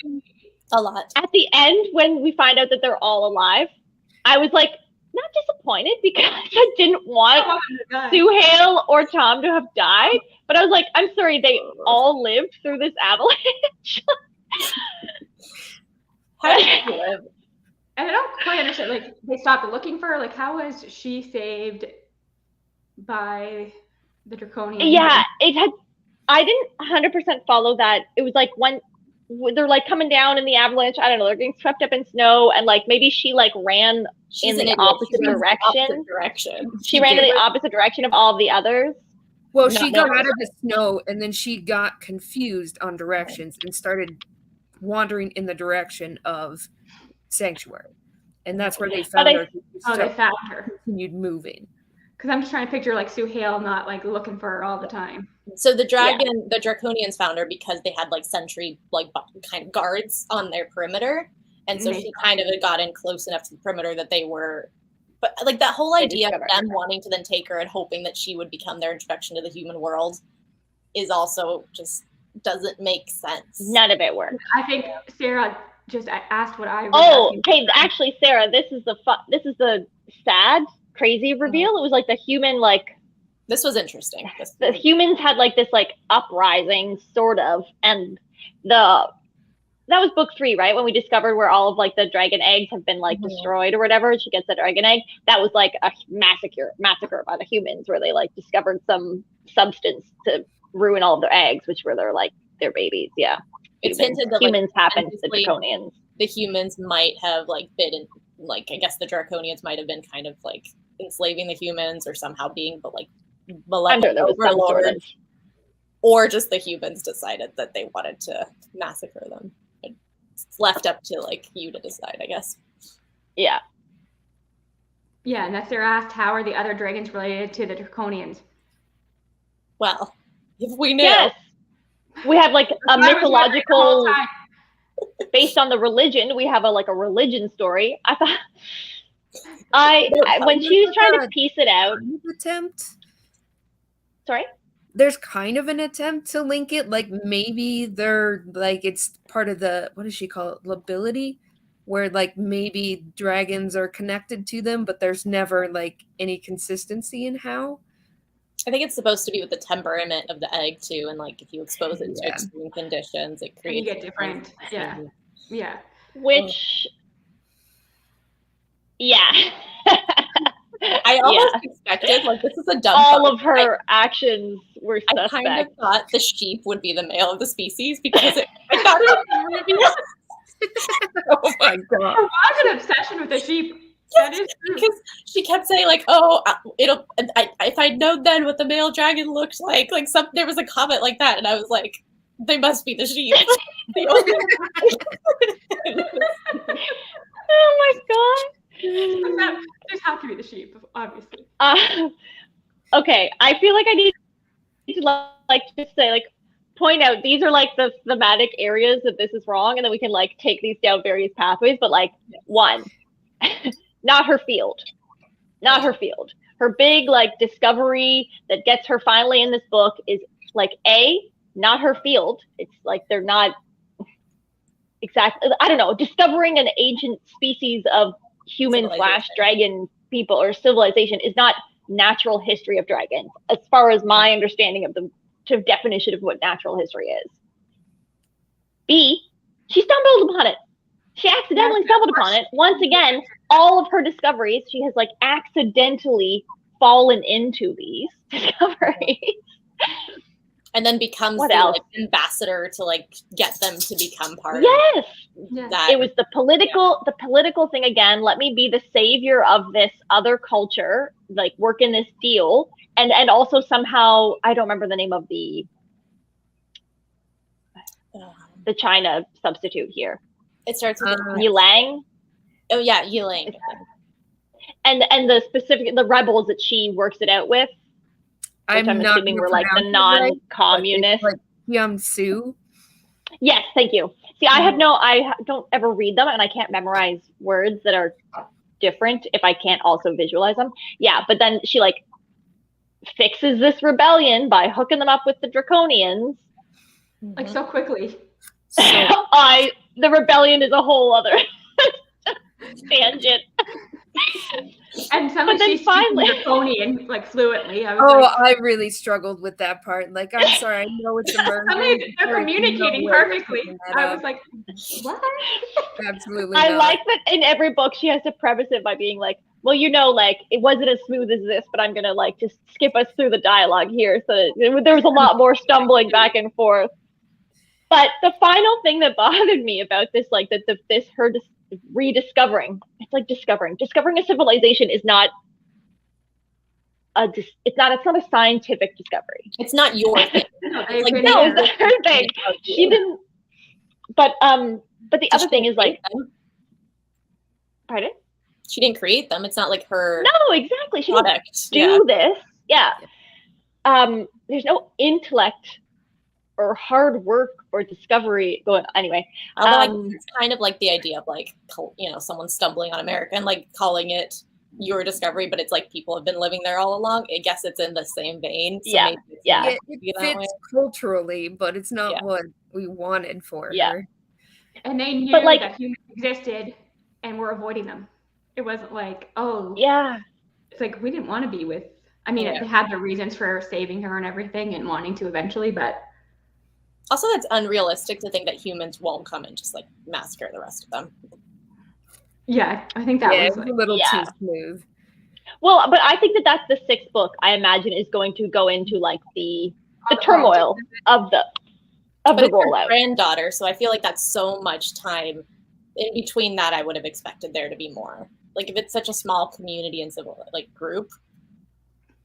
A lot. At the end, when we find out that they're all alive, I was like, not disappointed because I didn't want Suhail or Tom to have died. But I was like, I'm sorry, they all lived through this avalanche. How did she live? And I don't quite understand. Like, they stopped looking for her. Like, how was she saved by the draconian? Yeah, I didn't 100% follow that. It was like when they're like coming down in the avalanche. I don't know. They're getting swept up in snow, and like maybe she like ran in the opposite direction. She ran in the opposite direction of all the others. Well, she got out of the snow, and then she got confused on directions and started wandering in the direction of Sanctuary, and that's where they found her. They found her. Continued moving. Because I'm just trying to picture like Suhail not like looking for her all the time. So the draconians found her because they had like sentry like kind of guards on their perimeter, and so she kind of had gotten close enough to the perimeter that they were. But like that whole idea of them wanting to then take her and hoping that she would become their introduction to the human world is also just doesn't make sense. None of it works. I think Sarah just asked what I was Oh, asking. okay. Actually, Sarah, this is the sad, crazy reveal. It was like the human, like This was interesting. the humans had like this like uprising, sort of, and that was book 3, right? When we discovered where all of like the dragon eggs have been like destroyed or whatever. She gets the dragon egg. That was like a massacre by the humans, where they like discovered some substance to ruin all of their eggs, which were their babies. Yeah, It's hinted that humans happened to the obviously draconians. the humans might have like been like, I guess the draconians might have been kind of like enslaving the humans or somehow being malevolent overlords, or just the humans decided that they wanted to massacre them. It's left up to like you to decide, I guess. Yeah. Yeah, and Sarah asked, how are the other dragons related to the draconians? Well, if we knew. Yes. We have like a mythological, based on the religion, we have a religion story. I thought, when she was trying to piece it out. Sorry? There's kind of an attempt to link it, like maybe they're like it's part of the, what does she call it, lability, where like maybe dragons are connected to them, but there's never like any consistency in how. I think it's supposed to be with the temperament of the egg too, and like if you expose it to extreme conditions, it creates. And you get different, yeah. Which, yeah. I almost expected, like, this is a dumb all thought. of her actions were I suspect. kind of thought the sheep would be the male of the species because I thought it was revealed. Oh my god! There was an obsession with the sheep. Yes, that is true. because she kept saying like, "Oh, if I'd known then what the male dragon looked like there was a comment like that," and I was like, "They must be the sheep." Oh my god! There's have to be the sheep, obviously. Okay, I feel like I need to just say point out these are like the thematic areas that this is wrong, and then we can like take these down various pathways. But like, one, not her field, Her big like discovery that gets her finally in this book is like not her field. It's like they're not exactly. I don't know. Discovering an ancient species of human / dragon people or civilization is not natural history of dragons, as far as my understanding of the definition of what natural history is. B, she stumbled upon it. She accidentally stumbled upon it. Once again, all of her discoveries, she has like accidentally fallen into these discoveries. And then becomes like ambassador to like get them to become part of that. It was the political thing again. Let me be the savior of this other culture, like work in this deal. And also somehow, I don't remember the name of the China substitute here. It starts with Yilang. Oh yeah, Yilang. And the rebels that she works it out with. Which I'm assuming were like the non-communist. Like Yamsu. Yes, thank you. See, I don't ever read them, and I can't memorize words that are different if I can't also visualize them. Yeah, but then she like fixes this rebellion by hooking them up with the Draconians. Like so quickly. The rebellion is a whole other tangent. And suddenly she's finally Draconian, like fluently. I really struggled with that part. Like, I'm sorry, I know it's a murder. They're communicating perfectly. I was like, what? Absolutely. I like that in every book she has to preface it by being like, well, like it wasn't as smooth as this, but I'm gonna like just skip us through the dialogue here. So there was a lot more stumbling back and forth. But the final thing that bothered me about this, like her rediscovering, it's like discovering a civilization is not it's not a scientific discovery. It's not your thing. It's her thing. She didn't. But the other thing is like, pardon? She didn't create them. It's not like her. No, exactly. She didn't do this. Yeah. There's no intellect or hard work or discovery going anyway. Although it's kind of like the idea of like, someone stumbling on America and like calling it your discovery, but it's like people have been living there all along. I guess it's in the same vein. So it fits culturally, but it's not what we wanted for her. And they knew But, like, that humans existed and were avoiding them. It wasn't like, oh, yeah. It's like we didn't want to be with. I mean, they had their reasons for saving her and everything and wanting to eventually, but also that's unrealistic to think that humans won't come and just like massacre the rest of them. Yeah, I think that was like, a little too smooth. Well, but I think that that's the 6th book. I imagine is going to go into like the turmoil of the rollout. Granddaughter, so I feel like that's so much time in between that. I would have expected there to be more. Like if it's such a small community and civil like group,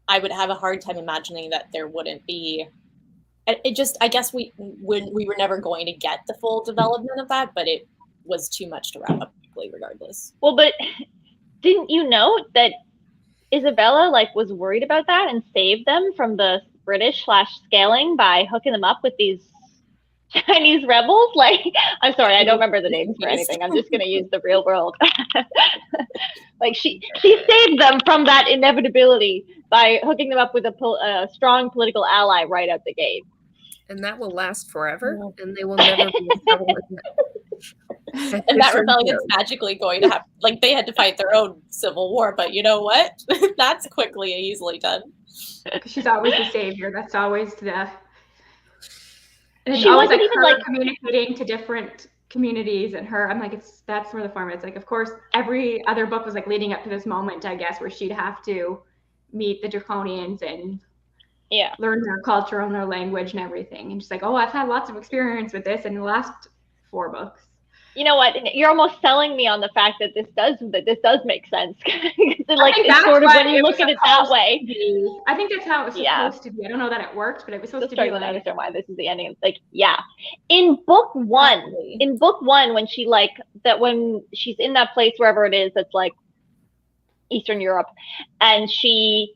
I would have a hard time imagining that there wouldn't be. It just, I guess we were never going to get the full development of that, but it was too much to wrap up quickly regardless. Well, but didn't you note that Isabella like was worried about that and saved them from the British /scaling by hooking them up with these Chinese rebels? Like, I'm sorry, I don't remember the names for anything. I'm just going to use the real world. Like she saved them from that inevitability by hooking them up with a strong political ally right out the gate. And that will last forever, and they will never be in trouble again. And that rebellion's magically going to have, like, they had to fight their own civil war, but you know what? That's quickly and easily done. She's always the savior. That's always the. And she always wasn't like even her like communicating to different communities and her. I'm like, that's where the format. It's like, of course, every other book was like leading up to this moment, I guess, where she'd have to meet the Draconians and learn their culture and their language and everything. And she's like, oh, I've had lots of experience with this in the last 4 books. You know what? You're almost selling me on the fact that this does make sense. Like it's sort of when you look at it that way. I think that's how it was supposed to be. I don't know that it worked, but it was supposed to be. I understand why this is the ending. Like, in book one, when she when she's in that place wherever it is that's like Eastern Europe, and she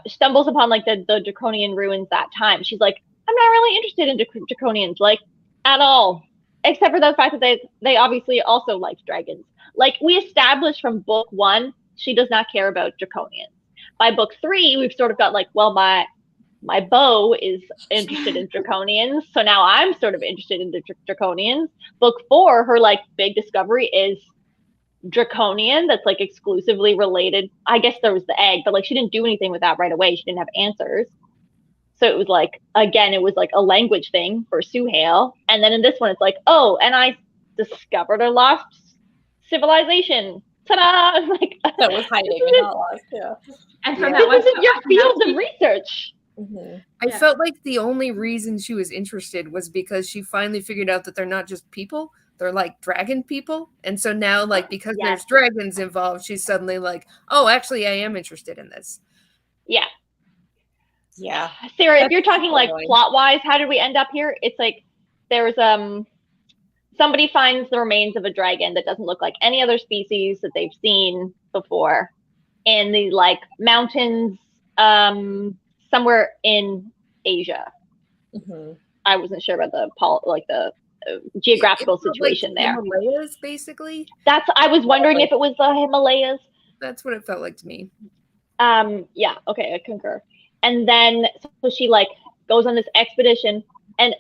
stumbles upon like the Draconian ruins that time. She's like, I'm not really interested in Draconians, like at all. Except for the fact that they obviously also liked dragons. Like we established from book 1, she does not care about Draconians. By book 3, we've sort of got like, well, my beau is interested in Draconians, so now I'm sort of interested in the Draconians. Book 4, her like big discovery is Draconian that's like exclusively related. I guess there was the egg, but like she didn't do anything with that right away. She didn't have answers. So it was like, again, it was like a language thing for Suhail. And then in this one, it's like, oh, and I discovered a lost civilization. Ta-da! Like, that was hiding and not lost, And from that this isn't your field of research. Mm-hmm. I felt like the only reason she was interested was because she finally figured out that they're not just people, they're like dragon people. And so now, like, because there's dragons involved, she's suddenly like, oh, actually, I am interested in this. Yeah. Yeah. Sarah, if you're talking like plot wise, how did we end up here? It's like there's somebody finds the remains of a dragon that doesn't look like any other species that they've seen before in the like mountains somewhere in Asia. Mm-hmm. I wasn't sure about the geographical situation like there. Himalayas, basically. I was wondering if it was the Himalayas. That's what it felt like to me. Yeah. Okay, I concur. And then so she like goes on this expedition, and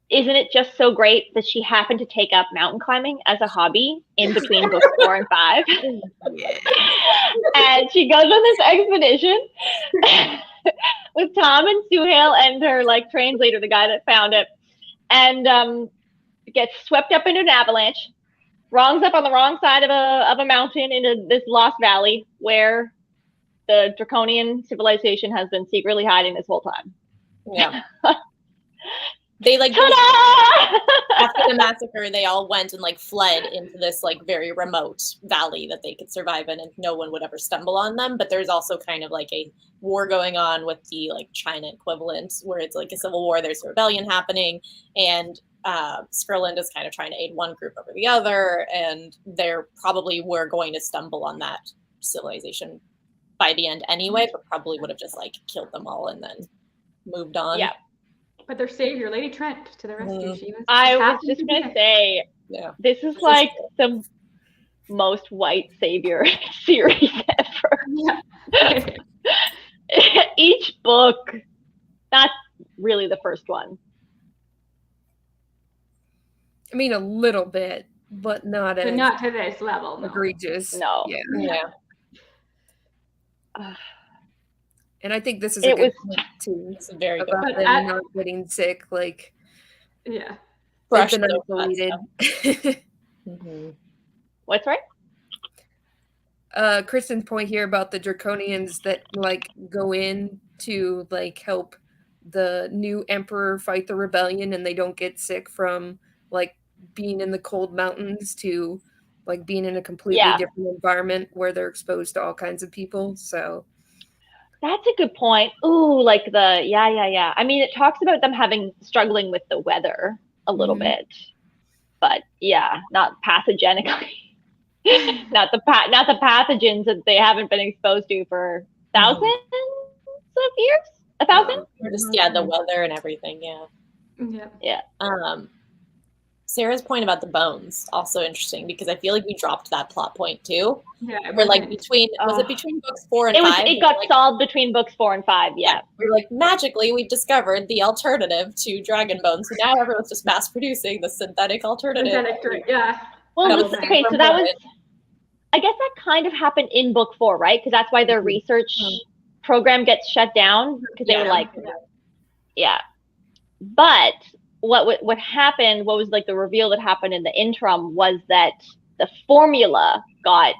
isn't it just so great that she happened to take up mountain climbing as a hobby in between books 4 and 5? Yeah. And she goes on this expedition with Tom and Suhail and her like translator, the guy that found it, and gets swept up into an avalanche, wrongs up on the wrong side of a mountain into this lost valley where the Draconian civilization has been secretly hiding this whole time. Yeah. They like after the massacre, they all went and like fled into this like very remote valley that they could survive in, and no one would ever stumble on them. But there's also kind of like a war going on with the like China equivalent, where it's like a civil war. There's a rebellion happening, and Skurland is kind of trying to aid one group over the other, and they're probably were going to stumble on that civilization by the end anyway, but probably would have just like killed them all and then moved on. Yeah. But their savior, Lady Trent, to the rescue. I was just going to say, this is like the most white savior series ever. Yeah. Each book, not really the first one. I mean, a little bit, but not But as not to this level. No. egregious. No. Yeah. And I think this is It a good was- point too. It's a very good. About But them not getting sick, like Yeah. they've Brush been those isolated. What's right? Kristen's point here about the Draconians that like go in to like help the new emperor fight the rebellion, and they don't get sick from like being in the cold mountains to like being in a completely different environment where they're exposed to all kinds of people. So that's a good point. Ooh, like yeah. I mean, it talks about them struggling with the weather a little bit, but yeah, not pathogenically. not the pathogens that they haven't been exposed to for thousands of years. 1,000? Or just the weather and everything. Yeah. Sarah's point about the bones also interesting because I feel like we dropped that plot point too. Yeah. We're like was it between books 4 and 5? It got solved between books 4 and 5. Yeah. We're like, magically we've discovered the alternative to dragon bones. So now everyone's just mass producing the synthetic alternative. Yeah. Well, okay, so that was, I guess that kind of happened in book 4, right? Because that's why their research program gets shut down because they were like, But what happened, what was like the reveal that happened in the interim was that the formula got,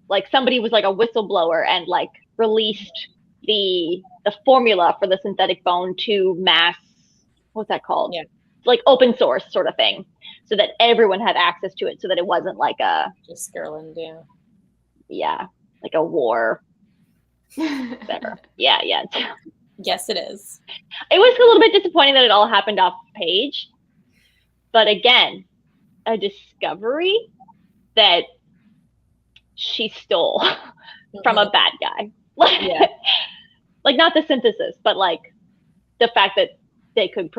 like somebody was like a whistleblower and like released the formula for the synthetic bone to mass, what's that called? Yeah. Like open source sort of thing, so that everyone had access to it, so that it wasn't like just Skirland, like a war. Whatever. Yeah. Yes, it is. It was a little bit disappointing that it all happened off page, but again, a discovery that she stole from a bad guy. Like not the synthesis, but like the fact that they could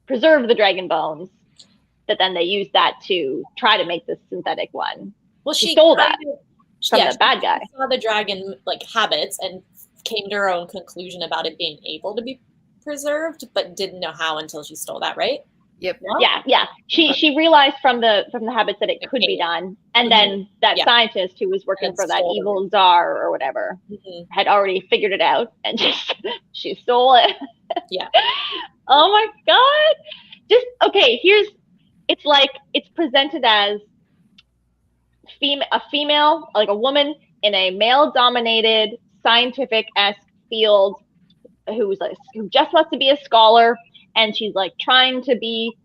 preserve the dragon bones, that then they used that to try to make this synthetic one. Well, she stole that from the bad guy. She saw the dragon like habits and came to her own conclusion about it being able to be preserved, but didn't know how until she stole that, right? Yep. No? Yeah. She realized from the habits that it could be done, and then that scientist who was working for that evil czar or whatever had already figured it out, and she stole it. Yeah. Oh my god! It's like it's presented as a female, like a woman in a male-dominated scientific-esque field who just wants to be a scholar, and she's like trying to be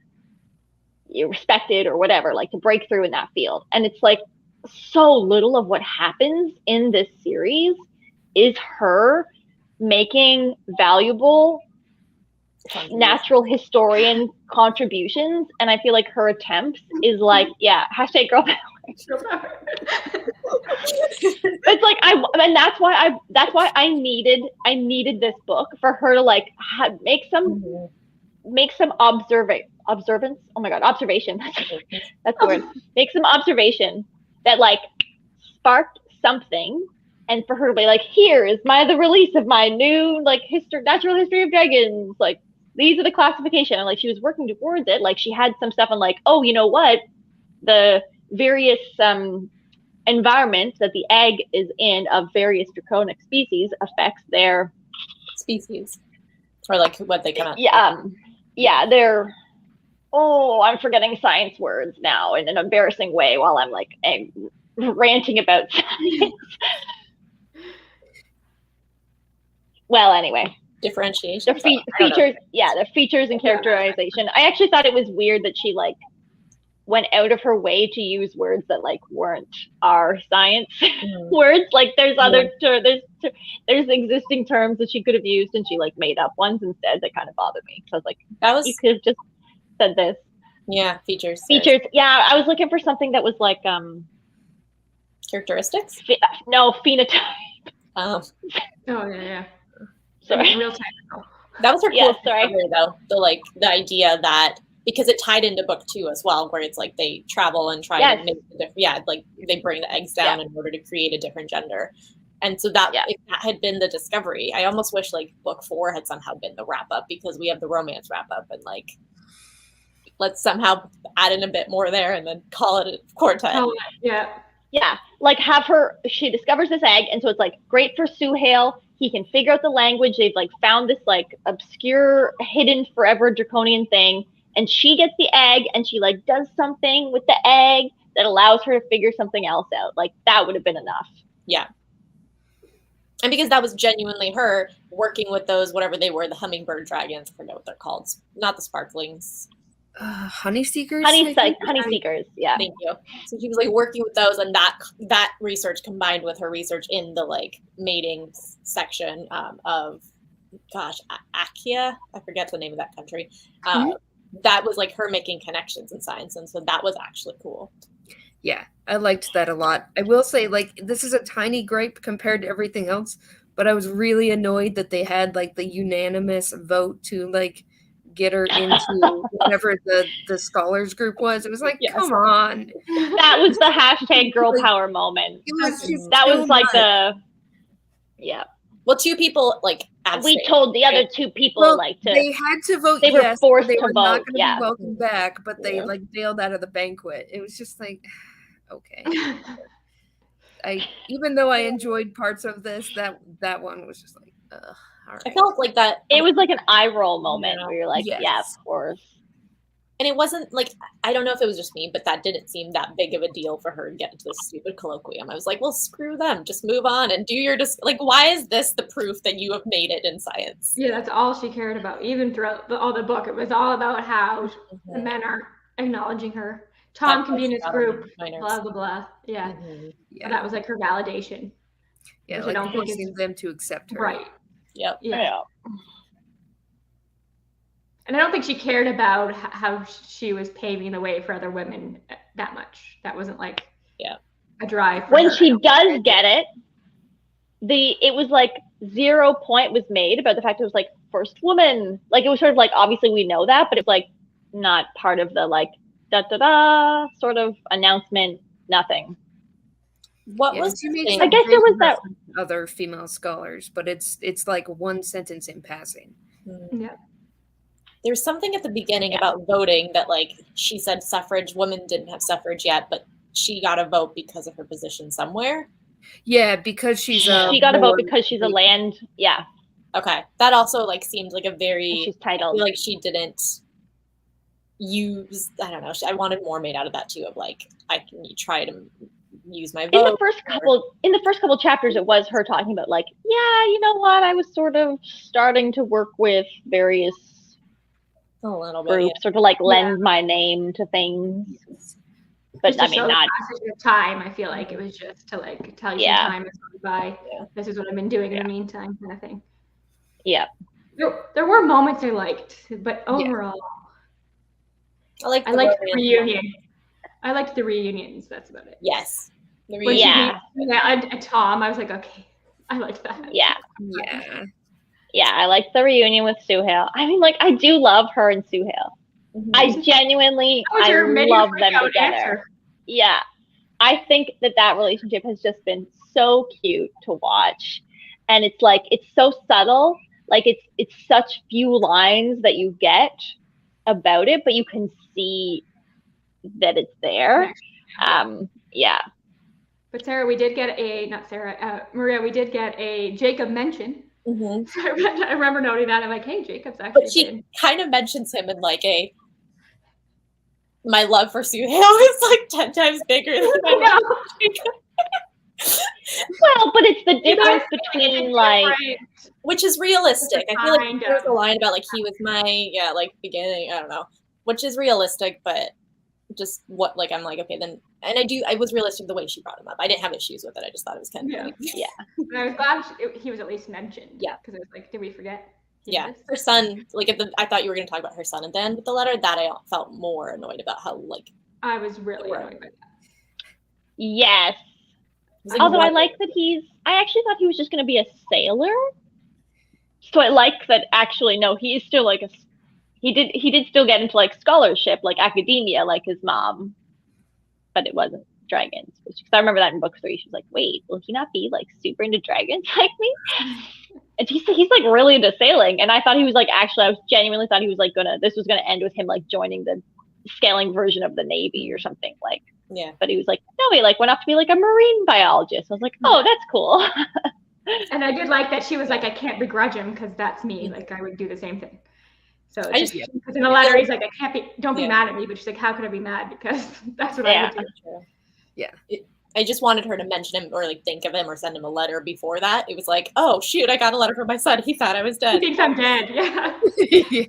respected or whatever, like to break through in that field. And it's like so little of what happens in this series is her making valuable natural historian contributions, and I feel like her attempts is like hashtag girl power. It's like that's why I needed this book for her to like make some observance. Oh my god, observation. That's the word. Make some observation that like sparked something, and for her to be like, here is the release of my new like natural history of dragons. Like these are the classification, and like she was working towards it. Like she had some stuff on like, oh, you know what, the various environments that the egg is in of various draconic species affects their species, or like what they come out. They're I'm forgetting science words now in an embarrassing way while I'm like ranting about science. Well, anyway, differentiation, the features, the features and characterization. I actually thought it was weird that she like went out of her way to use words that like weren't our science words. Like there's other there's existing terms that she could have used, and she like made up ones instead. That kind of bothered me. So I was like, you could have just said this. Yeah, features. Yeah, I was looking for something that was like characteristics. No, phenotype. Oh yeah. Sorry. Real technical. That was her cool discovery, though. The idea that, because it tied into book 2 as well, where it's like they travel and try to make like they bring the eggs down in order to create a different gender. And so that if that had been the discovery, I almost wish like book 4 had somehow been the wrap up, because we have the romance wrap up, and like let's somehow add in a bit more there and then call it a quartet. Oh, yeah. Yeah, like have her, she discovers this egg, and so it's like great for Suhail. He can figure out the language. They've like found this like obscure, hidden forever draconian thing, and she gets the egg and she like does something with the egg that allows her to figure something else out. Like that would have been enough. Yeah. And because that was genuinely her working with those, whatever they were, the hummingbird dragons, I forget what they're called. Not the sparklings. Honey seekers? Honey seekers, yeah. Thank you. So she was like working with those, and that research combined with her research in the like mating section of, Akia, I forget the name of that country. That was like her making connections in science, and so that was actually cool. Yeah, I liked that a lot. I will say, like, this is a tiny gripe compared to everything else, but I was really annoyed that they had like the unanimous vote to like get her into whatever the scholars group was. It was like, come on. That was the hashtag girl power moment. That was like Well, two people like abstained. We told the other two people they had to vote. They were forced they to were vote. Not going to be welcomed back, but they like bailed out of the banquet. It was just like, okay. Even though I enjoyed parts of this, that one was just like, ugh. All right. I felt like that. It was like an eye roll moment where you're like, yeah, of course. And it wasn't like, I don't know if it was just me, but that didn't seem that big of a deal for her to get into this stupid colloquium. I was like, well, screw them. Just move on and do your, like, why is this the proof that you have made it in science? Yeah, that's all she cared about. Even throughout all the book, it was all about how the men are acknowledging her. Tom can be in his group, blah, blah, blah. Yeah. So that was like her validation. Yeah, like forcing them to accept her. Right. Yep. Yeah. And I don't think she cared about how she was paving the way for other women that much. That wasn't like a drive for when her. She does get it, it was like 0 point was made about the fact it was like first woman. Like it was sort of like, obviously we know that, but it's like not part of the like da-da-da sort of announcement, nothing. What was I guess it was that other female scholars, but it's like one sentence in passing. Yeah. There's something at the beginning about voting that like she said suffrage, women didn't have suffrage yet, but she got a vote because of her position somewhere. Yeah, because she got a vote because she's a land. Yeah. Okay. That also like seemed like a very, she's titled. I feel like she didn't use, I don't know. I wanted more made out of that too, of like, I can try to use my vote. In the first couple chapters, it was her talking about like, yeah, you know what? I was sort of starting to work with various groups, sort of like lend my name to things. But just I mean, not passage of time. I feel like it was just to like tell you time has gone by. This is what I've been doing in the meantime, kind of thing. Yeah. There were moments I liked, but overall, I liked the reunion. I liked the reunions. That's about it. Yes. The reunion. Tom, I was like, okay, I liked that. Yeah. Yeah, I liked the reunion with Suhail. I mean, like, I do love her and Suhail. I genuinely, I love them together. Yeah. I think that relationship has just been so cute to watch. And it's like, it's so subtle. Like, it's such few lines that you get about it, but you can see that it's there. Yeah. But Sarah, we did get Maria, we did get a Jacob mention. So I remember noting that. I'm like, hey, Jacob's actually. But she kind of mentions him in like my love for Suhail is like 10 times bigger than my love for Jacob. Well, but it's the difference between like, which is realistic. I feel like there's a line about like he was my beginning. I don't know, which is realistic, but just what like I'm like okay then, and I was realistic the way she brought him up. I didn't have issues with it. I just thought it was kind of funny. Yeah. And I was glad he was at least mentioned. Yeah, because I was like, did we forget? Yeah, her son. Like I thought you were going to talk about her son at the end with the letter. That I felt more annoyed about how like I was really annoyed by that. Yes. Like, although I like that I actually thought he was just going to be a sailor. So I like that actually, no, he's still like he did still get into like scholarship, like academia, like his mom, but it wasn't dragons. Because I remember that in book 3, she was like, wait, will he not be like super into dragons like me? And he's like really into sailing. And I thought he was like, actually, I was genuinely thought he was like this was going to end with him like joining the scaling version of the Navy or something like. Yeah. But he was like, no, he like went off to be like a marine biologist. I was like, oh, that's cool. And I did like that she was like, I can't begrudge him because that's me. Like I would do the same thing. So it's just, because in the letter he's like, I can't be, don't be mad at me. But she's like, how could I be mad? Because that's what I would do. Yeah. I just wanted her to mention him or like think of him or send him a letter before that. It was like, oh shoot, I got a letter from my son. He thought I was dead. He thinks I'm dead. Yeah. Yeah.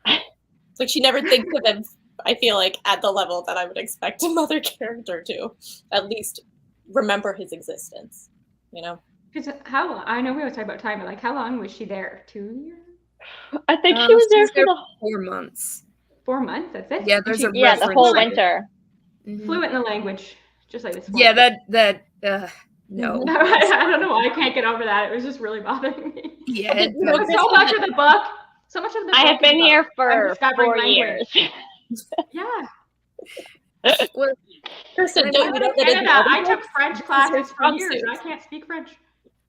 It's like she never thinks of him, I feel like, at the level that I would expect a mother character to at least remember his existence, you know? Because I know we always talk about time, but like how long was she there? 2 years? I think she was there for the 4 months. 4 months, that's it? Yeah, there's a the whole winter. Fluent in the language, just like this. Yeah, no. I don't know why I can't get over that. It was just really bothering me. Yeah, so much of the book. So much of the book. I have been here for 4 years. Yeah. Well, Kristen, I went to Canada. I took French classes for years. I can't speak French.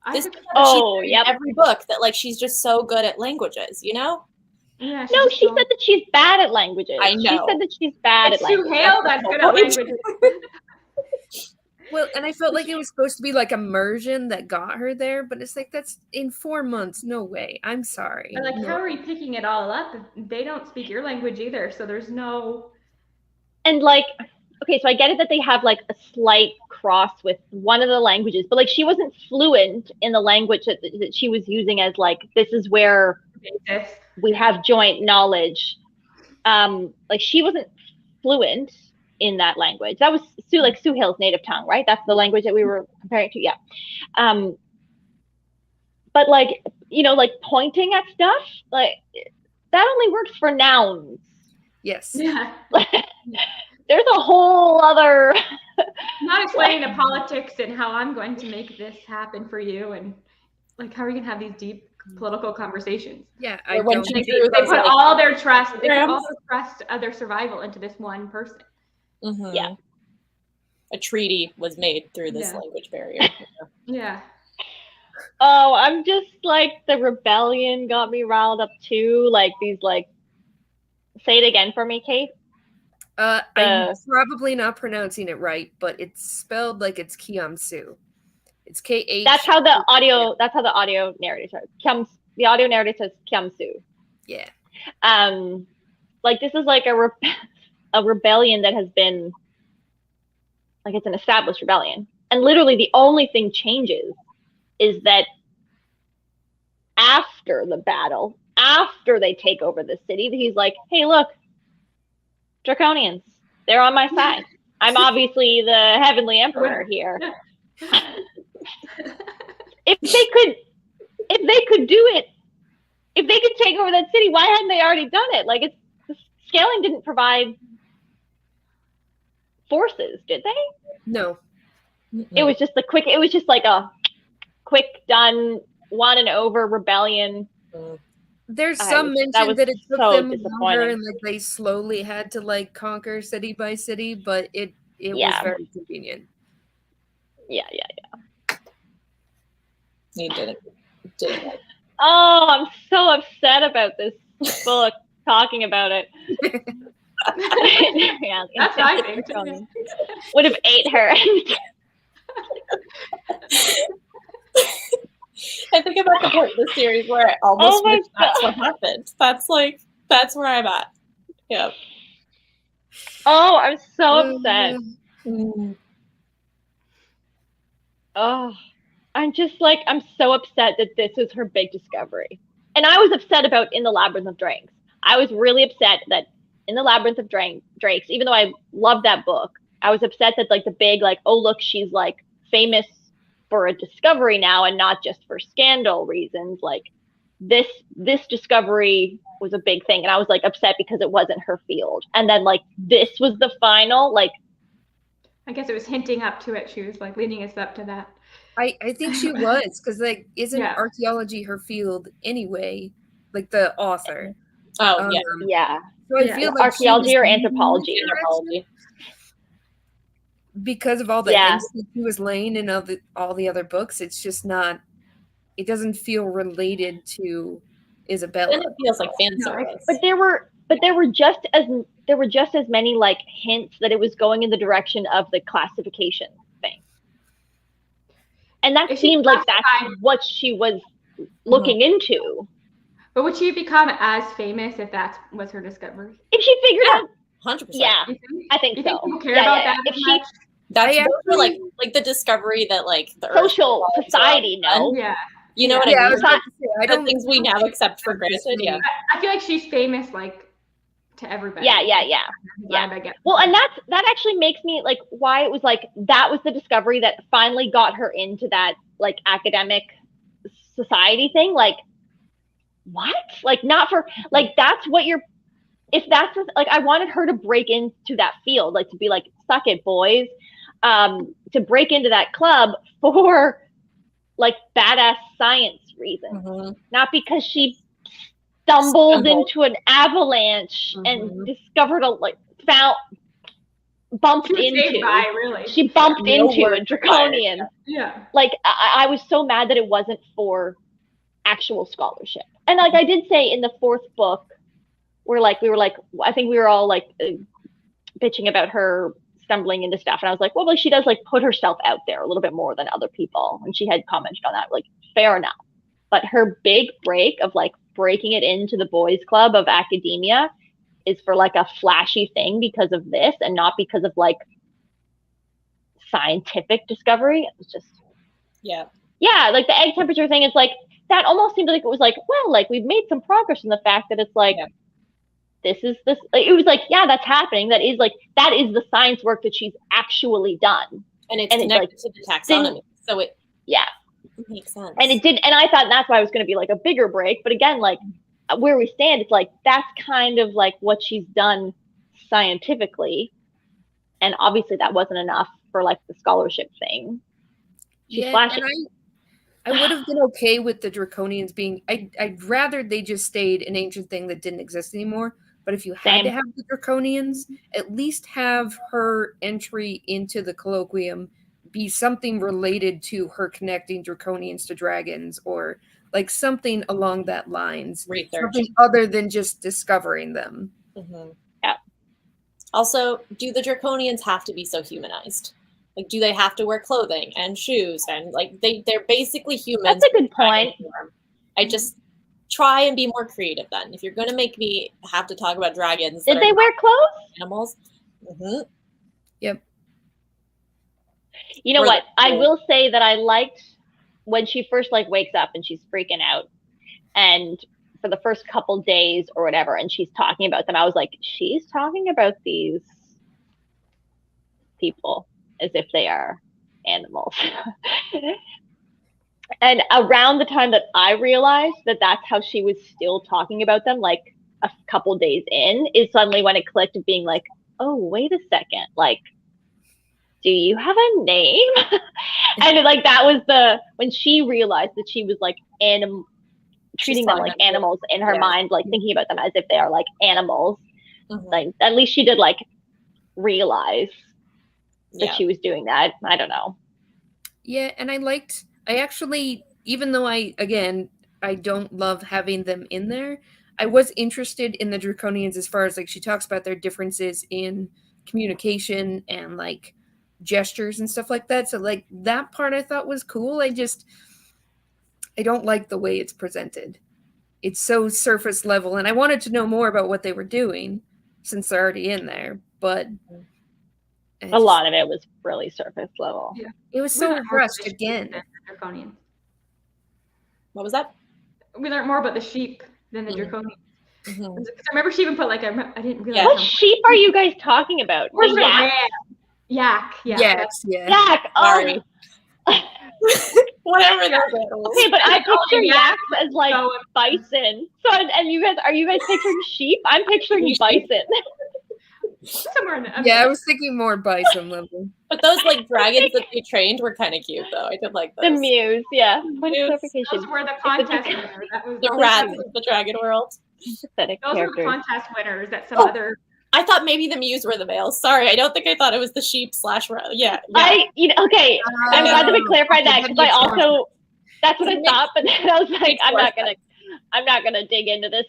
Every book that like she's just so good at languages, you know? Yeah, no, she said that she's bad at languages. I know. She said that she's bad at languages. Sue Hale that's good at languages. Well, and I felt like it was supposed to be like immersion that got her there, but it's like that's in 4 months. No way. I'm sorry. And like, how are you picking it all up? They don't speak your language either, so there's no. And like, okay, so I get it that they have like a slight cross with one of the languages, but like she wasn't fluent in the language that she was using as like, this is where we have joint knowledge. Like she wasn't fluent in that language. That was Sue Hill's native tongue, right? That's the language that we were comparing to. Yeah. But like, you know, like pointing at stuff, like that only works for nouns. Yes. Yeah. There's a whole other. Not explaining the politics and how I'm going to make this happen for you, and like how are you gonna have these deep political conversations? Yeah, they put all their trust, they put all their trust of their survival into this one person. Mm-hmm. Yeah. A treaty was made through this language barrier. Yeah. Oh, I'm just like the rebellion got me riled up too. Like these, like, say it again for me, Kate. I'm probably not pronouncing it right, but it's spelled like it's Kiamsu. It's K-H. That's how the audio narrative says. The audio narrative says Kiamsu. Yeah. Like this is like a rebellion that has been, like, it's an established rebellion, and literally the only thing changes is that after the battle, after they take over the city, he's like, hey, look, Draconians, they're on my side. I'm obviously the heavenly emperor here. If they could do it, if they could take over that city, why hadn't they already done it? Like, the scaling didn't provide forces, did they? No. It was just like a quick done, won and over rebellion. There's some mention that it took so them longer and like they slowly had to like conquer city by city, but it was very convenient. Yeah. You didn't. Oh, I'm so upset about this book, talking about it. Yeah, that's my thing. Would have ate her. I think about the point of the series where I almost wish that's what happened. That's where I'm at. Yeah. Oh, I'm so upset. Oh, I'm so upset that this was her big discovery. And I was upset about In the Labyrinth of Drakes. I was really upset that In the Labyrinth of Drakes, even though I love that book, I was upset that like the big, like, oh, look, she's like famous for a discovery now and not just for scandal reasons. Like this discovery was a big thing. And I was like upset because it wasn't her field. And then like this was the final, like, I guess it was hinting up to it. She was like leading us up to that. I think she was, because like isn't archaeology her field anyway? Like the author. Oh yeah. So I feel like archaeology or anthropology. Because of all the hints that she was laying in all the other books, it's just not. It doesn't feel related to Isabella. And it feels like fan service. But but there were just as many like hints that it was going in the direction of the classification thing. And that seemed like that's what she was looking into. But would she become as famous if that was her discovery? If she figured out 100%. Yeah, I think you so. Think people care about that if as much? That's like the discovery that like the social society knows. Yeah. You know what Yeah, I I mean? was about to say, I The don't things we now accept for granted. Yeah. I feel like she's famous like to everybody. Yeah. I get Well, and that actually makes me like why it was like that was the discovery that finally got her into that like academic society thing. Like what? Like not for like that's what you're. If that's like I wanted her to break into that field, like to be like suck it, boys, to break into that club for like badass science reasons, not because she stumbled into an avalanche and discovered bumped into a draconian. Yeah. Like I was so mad that it wasn't for actual scholarship. And like I did say in the fourth book, we were like, I think we were all like bitching about her stumbling into stuff. And I was like, well, she does like put herself out there a little bit more than other people. And she had commented on that, like, fair enough. But her big break of like breaking it into the boys' club of academia is for like a flashy thing because of this and not because of like scientific discovery. It was just, yeah, like the egg temperature thing is like, that almost seemed like it was like, well, like we've made some progress in the fact that it's like, this. Like, it was like, yeah, that's happening. That is the science work that she's actually done. And it's connected to the taxonomy. So it makes sense. And it did, and I thought that's why it was going to be like a bigger break. But again, like where we stand, it's like that's kind of like what she's done scientifically. And obviously that wasn't enough for like the scholarship thing. She's flashing. And I would have been okay with the Draconians being, I'd rather they just stayed an ancient thing that didn't exist anymore. But if you had to have the Draconians, at least have her entry into the colloquium be something related to her connecting Draconians to dragons or like something along that lines. Research. Something other than just discovering them. Yeah. Also, do the Draconians have to be so humanized? Like, do they have to wear clothing and shoes? And like, they're basically humans. That's a good point. I just try and be more creative then. If you're going to make me have to talk about dragons. Did they wear clothes? Animals. Yep. You know what? I will say that I liked when she first like wakes up and she's freaking out. And for the first couple days or whatever, and she's talking about them, I was like, she's talking about these people as if they are animals. And around the time that I realized that that's how she was still talking about them, like a couple days in, is suddenly when it clicked of being like, oh, wait a second, like, do you have a name? And like that was when she realized that she was like treating them like animals in her mind, like thinking about them as if they are like animals. Like at least she did like realize that she was doing that. I don't know. Yeah, and I actually, even though I don't love having them in there, I was interested in the Draconians as far as like she talks about their differences in communication and like gestures and stuff like that. So like that part I thought was cool. I don't like the way it's presented. It's so surface level, and I wanted to know more about what they were doing since they're already in there, but a lot of it was really surface level. Yeah. It was so rushed again. Draconians. What was that? We learned more about the sheep than the Draconians. I remember she even put like I didn't realize. What sheep are you guys talking about? Yak. Yak. Sorry. Whatever those animals. Okay, but I picture yaks as like bison. So and are you guys picturing sheep? I'm picturing bison. Somewhere in the I was thinking more bison level. But those like dragons that they trained were kind of cute though. I did like those. The Mews, Those were the contest winners. That was the rats of the dragon world. Pathetic those characters. were contest winners that some other. I thought maybe the Mews were the males. Sorry, I don't think I thought it was the sheep / okay. I'm glad that we clarified that because I also that's what I thought, but then I was like, I'm not gonna dig into this.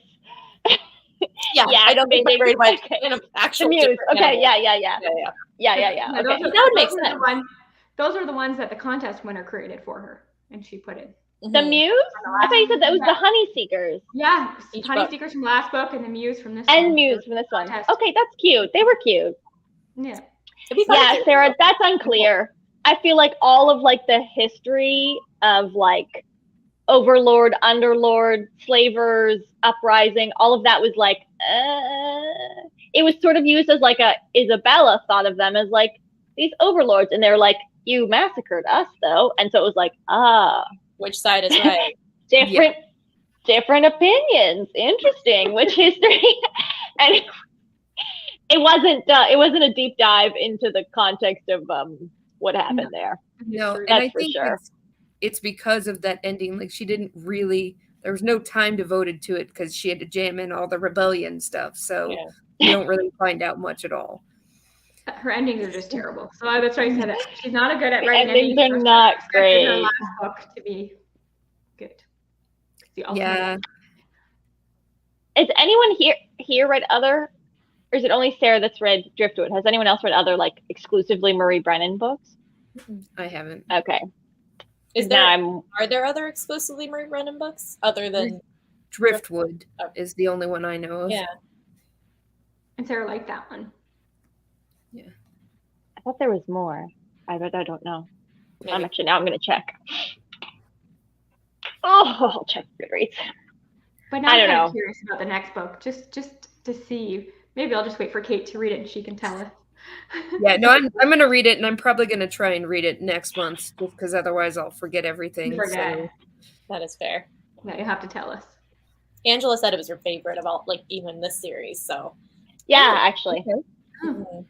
Yeah, Yeah, I don't think maybe. very much Okay. in an The actual muse. different Okay, animal. yeah. Yeah. Okay. Those That would make those are sense. the ones. Those are the ones that the contest winner created for her, and she put in. The Mhm. muse? I thought you said that was the honey seekers. Yeah, Each Honey book. Seekers from last book, and the Muse from this one. And muse from this one. Contest. Okay, that's cute. They were cute. Yeah. It'd be fun Yeah, if they- Sarah, that's unclear. I feel like all of like the history of like overlord, underlord, slavers, uprising, all of that was like, it was sort of used as like Isabella thought of them as like these overlords, and they're like, you massacred us though, and so it was like, which side is right? different opinions. Interesting. Which history? And it wasn't a deep dive into the context of what happened there. No, and That's I for think sure. it's because of that ending. Like she didn't really. There was no time devoted to it because she had to jam in all the rebellion stuff. So Yeah. you don't really find out much at all. Her endings are just terrible. So that's why I said it. She's not good at The writing endings endings. are so not she expected her great. last book to be good. The ultimate Yeah. one. Has anyone here read other, or is it only Sarah that's read Driftwood? Has anyone else read other like exclusively Marie Brennan books? I haven't. Okay. Is Now there are there other exclusively Marie Brennan books other than Driftwood Oh. is the only one I know of. Yeah. And Sarah liked that one. I thought there was more. I don't know. Maybe. I'm gonna check. Oh, I'll check Goodreads. But now I I'm don't kind know. of curious about the next book, just to see. Maybe I'll just wait for Kate to read it and she can tell us. Yeah, no, I'm gonna read it, and I'm probably gonna try and read it next month, just because otherwise I'll forget everything. Forget. So That is fair. Yeah, you have to tell us. Angela said it was her favorite of all, like even this series. So Yeah, actually. Mhm.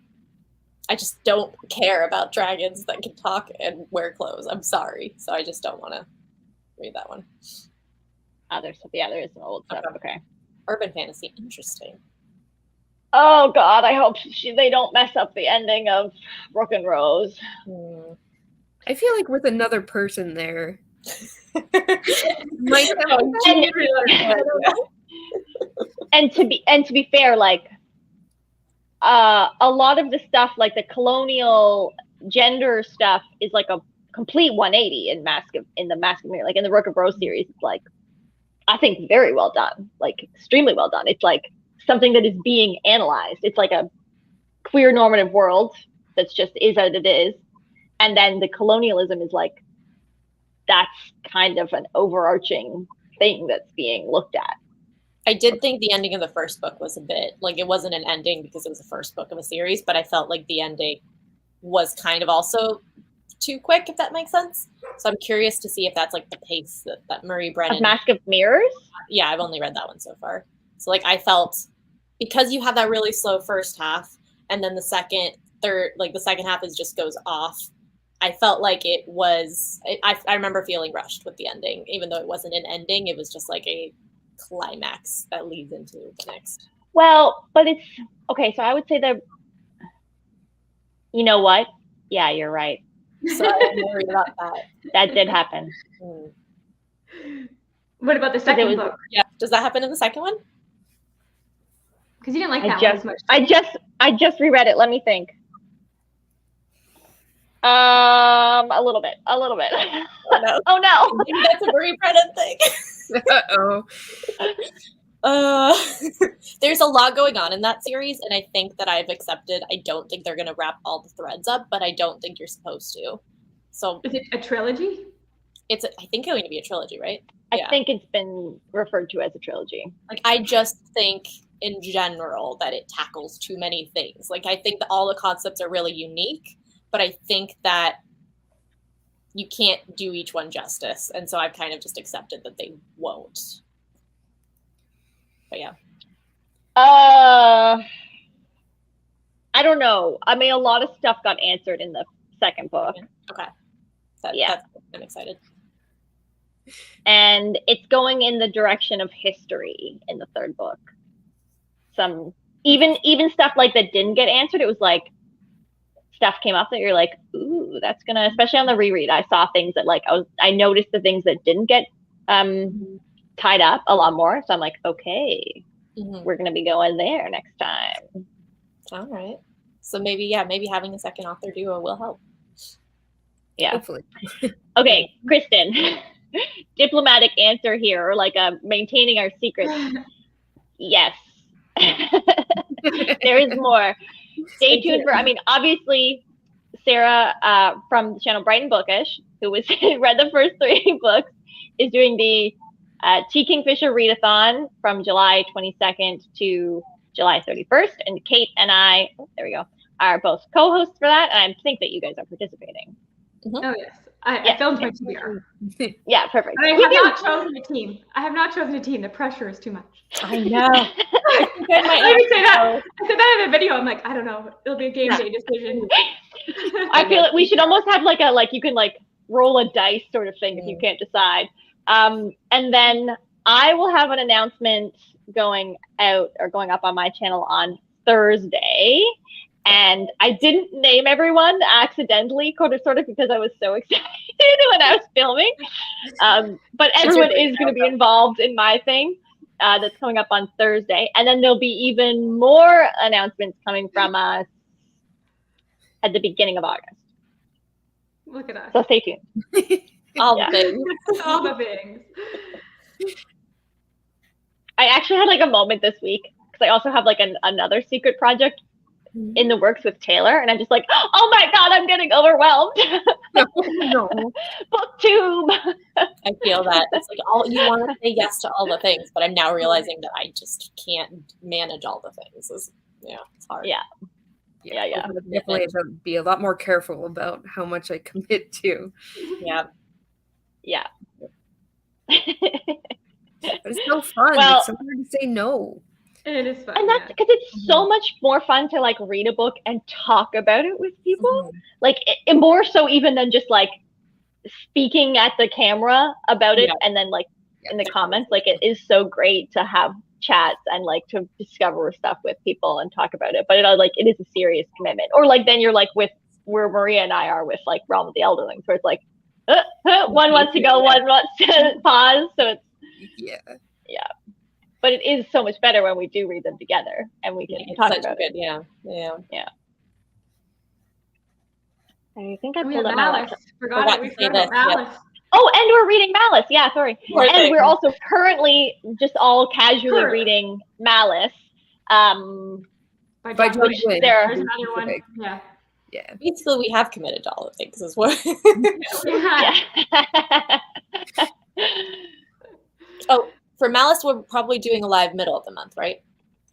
I just don't care about dragons that can talk and wear clothes. I'm sorry, so I just don't want to read that one. There's some old stuff. Okay. Urban fantasy, interesting. Oh God, I hope they don't mess up the ending of Brooke and Rose. Hmm. I feel like with another person there, Might have And to be fair, like a lot of the stuff, like the colonial gender stuff, is like a complete 180 in the Mask of Mirror. Like in the Rook of Rose series, it's like, I think, very well done, like extremely well done. It's like something that is being analyzed. It's like a queer normative world that's just is as it is, and then the colonialism is like, that's kind of an overarching thing that's being looked at. I did think the ending of the first book was a bit like, it wasn't an ending because it was the first book of a series, but I felt like the ending was kind of also too quick, if that makes sense. So I'm curious to see if that's like the pace that Marie Brennan. Of Mask of Mirrors? Yeah, I've only read that one so far. So like I felt, because you have that really slow first half, and then the second half is just goes off. I felt like it was. I remember feeling rushed with the ending, even though it wasn't an ending. It was just like a climax that leads into the next. Well, but it's okay. So I would say that. You know what? Yeah, you're right. So I'm worried about that. That did happen. What about the second book? Yeah, does that happen in the second one? Because you didn't like that one as much. I just reread it. Let me think. A little bit. Oh no! Oh no! Maybe that's a Marie Brennan thing. There's a lot going on in that series, and I think that I've accepted. I don't think they're going to wrap all the threads up, but I don't think you're supposed to. So is it a trilogy? I think it's going to be a trilogy, right? I think it's been referred to as a trilogy. Like, I just think in general that it tackles too many things. Like, I think that all the concepts are really unique, but I think that you can't do each one justice. And so I've kind of just accepted that they won't. But yeah. I don't know. I mean, a lot of stuff got answered in the second book. Okay. I'm excited. And it's going in the direction of history in the third book. Some even stuff like that didn't get answered. It was like stuff came up that you're like, ooh, that's gonna, especially on the reread. I saw things that like I noticed the things that didn't get tied up a lot more. So I'm like, okay, we're going to be going there next time. All right. So maybe having a second author duo will help. Yeah. Hopefully. Okay, Kristen, diplomatic answer here, or like maintaining our secrets. Yes. There is more. Stay tuned for, obviously, Sarah from the channel Brighton Bookish, who was read the first 3 books, is doing the T. Kingfisher Readathon from July 22nd to July 31st. And Kate and I, there we go, are both co-hosts for that. And I think that you guys are participating. Oh, yes. I filmed my TBR. Yeah, perfect. I have not chosen a team. I have not chosen a team. The pressure is too much. I know. I think I might I say that. I said that in the video. I'm like, I don't know. It'll be a game day decision. I feel like we should almost have you can roll a dice sort of thing if you can't decide. And then I will have an announcement going out or going up on my channel on Thursday. And I didn't name everyone accidentally, sort of because I was so excited when I was filming. But everyone is going to be involved in my thing that's coming up on Thursday. And then there'll be even more announcements coming from us at the beginning of August. Look at us. So stay tuned. All the things. All the things. I actually had a moment this week because I also have another secret project in the works with Taylor, and I'm just like, oh my god, I'm getting overwhelmed. No. Booktube. I feel that it's all you want to say yes to all the things, but I'm now realizing that I just can't manage all the things. It's hard. Yeah. I definitely have to be a lot more careful about how much I commit to. Yeah. Yeah. But it's so fun. Well, it's so hard to say no. It is fun. And that's because it's so much more fun to read a book and talk about it with people. It more so even than just speaking at the camera about it and then in the comments. It is so great to have chats and to discover stuff with people and talk about it. But it is a serious commitment. Or then you're with where Maria and I are with Realm of the Elderlings, where it's one wants to go, one wants to pause. So it's yeah. But it is so much better when we do read them together and we can talk about it. Yeah. I think I We pulled have up Malice. Malice. Forgot it. We forgot Malice. Oh, and we're reading Malice. Yeah, sorry. And we're also currently just all casually reading Malice. By Jody Quinn. There's another one. Yeah. Yeah. Basically, we have committed to all the things as well. Oh, for Malice, we're probably doing a live middle of the month, right?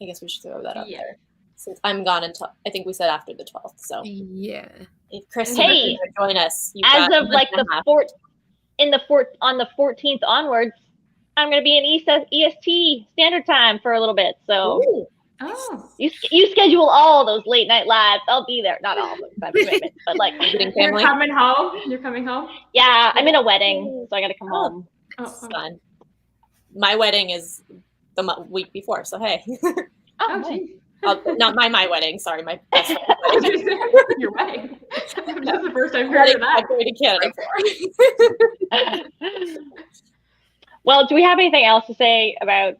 I guess we should throw that out there. Since I'm gone until I think we said after the 12th. So if Kristen can join us, as of on the 14th onwards, I'm going to be in EST Standard Time for a little bit. So you schedule all those late night lives. I'll be there. Not all of them, but You're coming home. You're coming home. Yeah, I'm in a wedding, so I got to come home. It's fun. My wedding is the week before, so hey. Not my wedding. Sorry, my best friend's wedding. Your wedding. This is the first I've heard of that. I'm going to Canada for. Well, do we have anything else to say about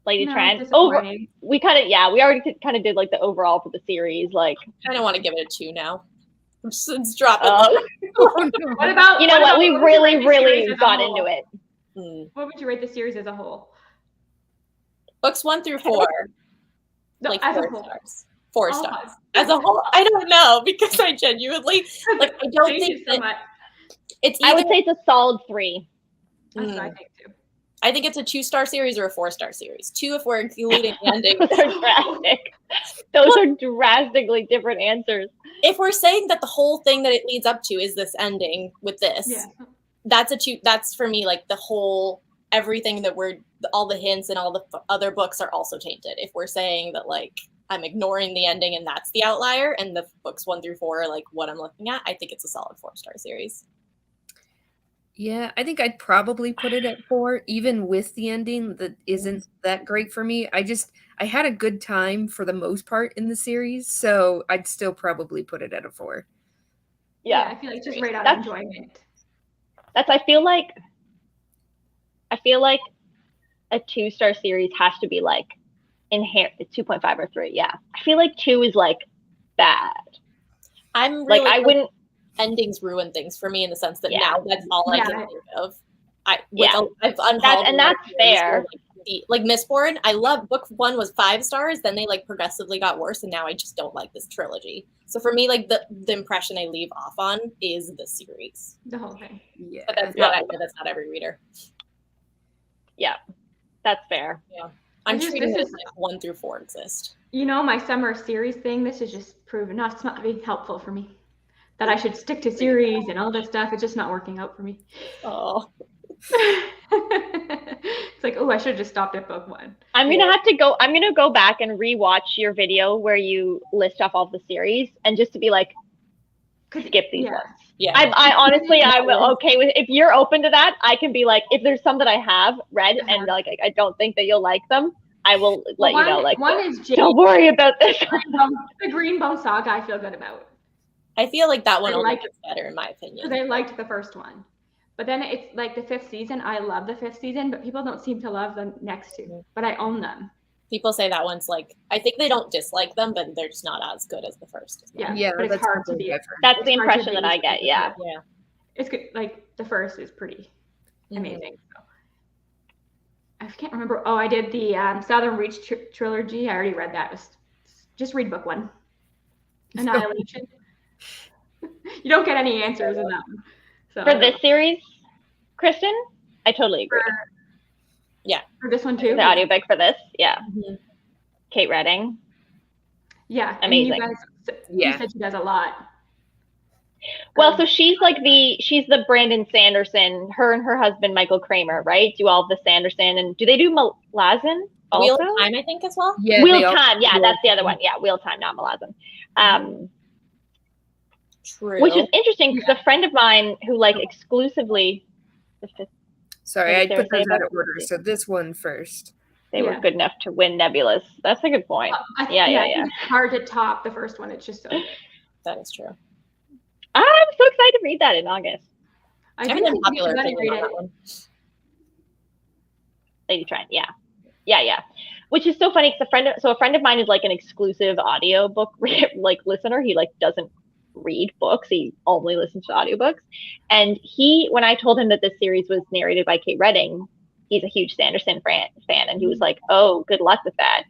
Lady Trent? We already kind of did the overall for the series. I kind of want to give it a 2 now. It's dropping. What about what? We really got into it. What would you rate the series as a whole? Books 1 through 4. No, as 4 stars. 4 stars. As a whole, I don't know because I genuinely I don't think so much. It's. I would say it's a solid 3. That's what I think too. I think it's a 2-star series or a 4-star series. 2 if we're including the ending. Those are drastic. Those are drastically different answers. If we're saying that the whole thing that it leads up to is this ending with this, that's a 2. That's for me the whole everything that all the hints and all the other books are also tainted. If we're saying that I'm ignoring the ending and that's the outlier, and the books 1 through 4 are what I'm looking at, I think it's a solid 4-star series. Yeah, I think I'd probably put it at 4, even with the ending that isn't that great for me. I had a good time for the most part in the series, so I'd still probably put it at a 4. Yeah, I feel just right out of enjoyment. I feel like a 2-star series has to be inherent 2.5 or 3. Yeah, I feel like 2 is like bad. I'm really like I wouldn't. Endings ruin things for me in the sense that Yeah. now that's all I can think of. I've That's fair. Like Mistborn, I love book 1 was 5 stars, then they like progressively got worse, and now I just don't like this trilogy. So for me, like the impression I leave off on is the series, the whole thing. Yeah, but that's not every reader. Yeah, that's fair. Yeah, I'm treating this like 1 through 4 exist. You know, my summer series thing. This is just proven not being helpful for me. That I should stick to series and all this stuff. It's just not working out for me. Oh. It's like, oh, I should have just stopped at book 1. I'm gonna go back and rewatch your video where you list off all the series, and just to be like, skip these ones. Yeah. I honestly, I'm okay with, if you're open to that, I can be like, if there's some that I have read and like I don't think that you'll like them, I will let you know. Like, one is don't worry about this. The Greenbone Saga I feel good about. I feel like that one only gets better in my opinion. Because I liked the first one. But then it's like the 5th season. I love the 5th season, but people don't seem to love the next 2. But I own them. People say that one's like, I think they don't dislike them, but they're just not as good as the first. Yeah, but it's hard to be. That's the impression that I get. Yeah. It's good. Like the first is pretty amazing. So. I can't remember. Oh, I did the Southern Reach trilogy. I already read that. Just read book 1. Annihilation. You don't get any answers in that one. So, for this series, Kristen, I totally agree. For this one too. The audiobook for this, Kate Reading. Yeah, amazing. You said she does a lot. Well, so she's the Brandon Sanderson. Her and her husband Michael Kramer, right? Do all of the Sanderson, and do they do Malazan also? Wheel of Time, I think, as well. Yeah, Wheel of Time. Yeah, that's the other one. Yeah, Wheel of Time, not Malazan. True. Which is interesting because a friend of mine who like exclusively. Sorry, I put those out of order. So this one first. They were good enough to win Nebulous. That's a good point. Yeah. It's hard to top the first one. It's just so. That is true. I'm so excited to read that in August. I think it's popular. Lady Trent, yeah. Which is so funny because a friend of mine is like an exclusive audio book like listener. He like doesn't read books, he only listens to audiobooks. And when I told him that this series was narrated by Kate Reading, he's a huge Sanderson fan, and he was like, "Oh, good luck with that."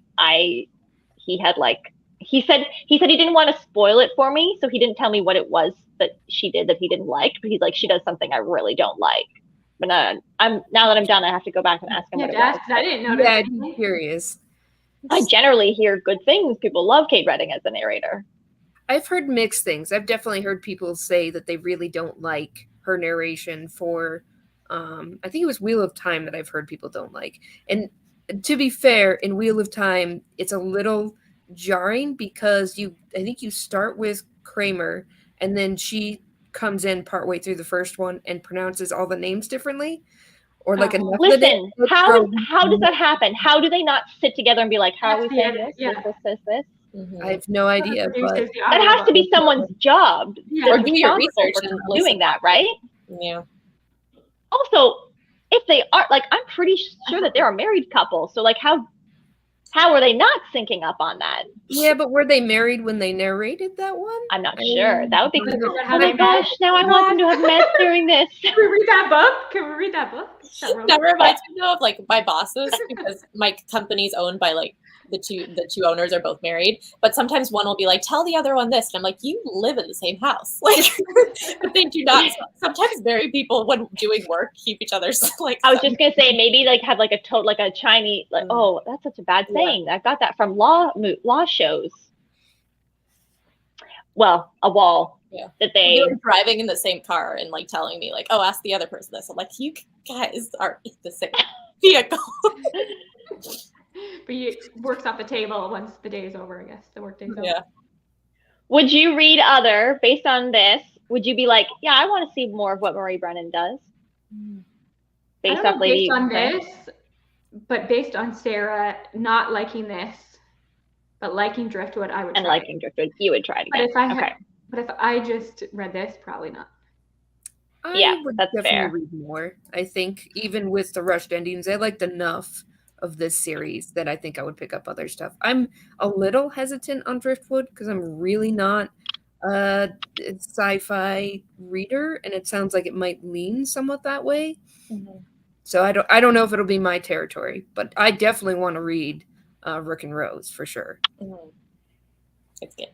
He said he didn't want to spoil it for me, so he didn't tell me what it was that she did that he didn't like. But he's like, "She does something I really don't like." But now that I'm done, I have to go back and ask him what it was. I didn't notice. Yeah, I'm curious. I generally hear good things. People love Kate Reading as a narrator. I've heard mixed things. I've definitely heard people say that they really don't like her narration for, I think it was Wheel of Time that I've heard people don't like. And to be fair, in Wheel of Time, it's a little jarring because I think you start with Kramer and then she comes in partway through the first one and pronounces all the names differently. Or like enough. Listen, how does that happen? How do they not sit together and be like, how are we saying this? This? Mm-hmm. I have no idea, but that has to be someone's job. Or do your research and doing that, right? Yeah. Also, if they are I'm pretty sure that they're a married couple. So how are they not syncing up on that? Yeah, but were they married when they narrated that one? I'm not sure. That would be cool. Oh my gosh, now I want them to have met during this. Can we read that book? That reminds me of my bosses, because my company's owned by the two owners are both married, but sometimes one will be like, tell the other one this, and I'm like, you live in the same house, but they do not. Sometimes married people, when doing work, keep each other's I was just gonna say maybe have a Chinese oh, that's such a bad saying. I got that from law shows. Well, a wall. Yeah. That they were driving in the same car and telling me oh, ask the other person this. I'm like, you guys are in the same vehicle. But it works off the table once the day is over, I guess. The work day is over. Yeah. Would you read based on this, would you be like, yeah, I want to see more of what Marie Brennan does? Based on this, but based on Sarah not liking this, but liking Driftwood, I would try. And liking Driftwood, you would try it again. But if I just read this, probably not. I would definitely read more. I think even with the rushed endings, I liked enough of this series that I think I would pick up other stuff. I'm a little hesitant on Driftwood because I'm really not a sci-fi reader, and it sounds like it might lean somewhat that way. So I don't know if it'll be my territory, but I definitely want to read Rook and Rose for sure. It's good.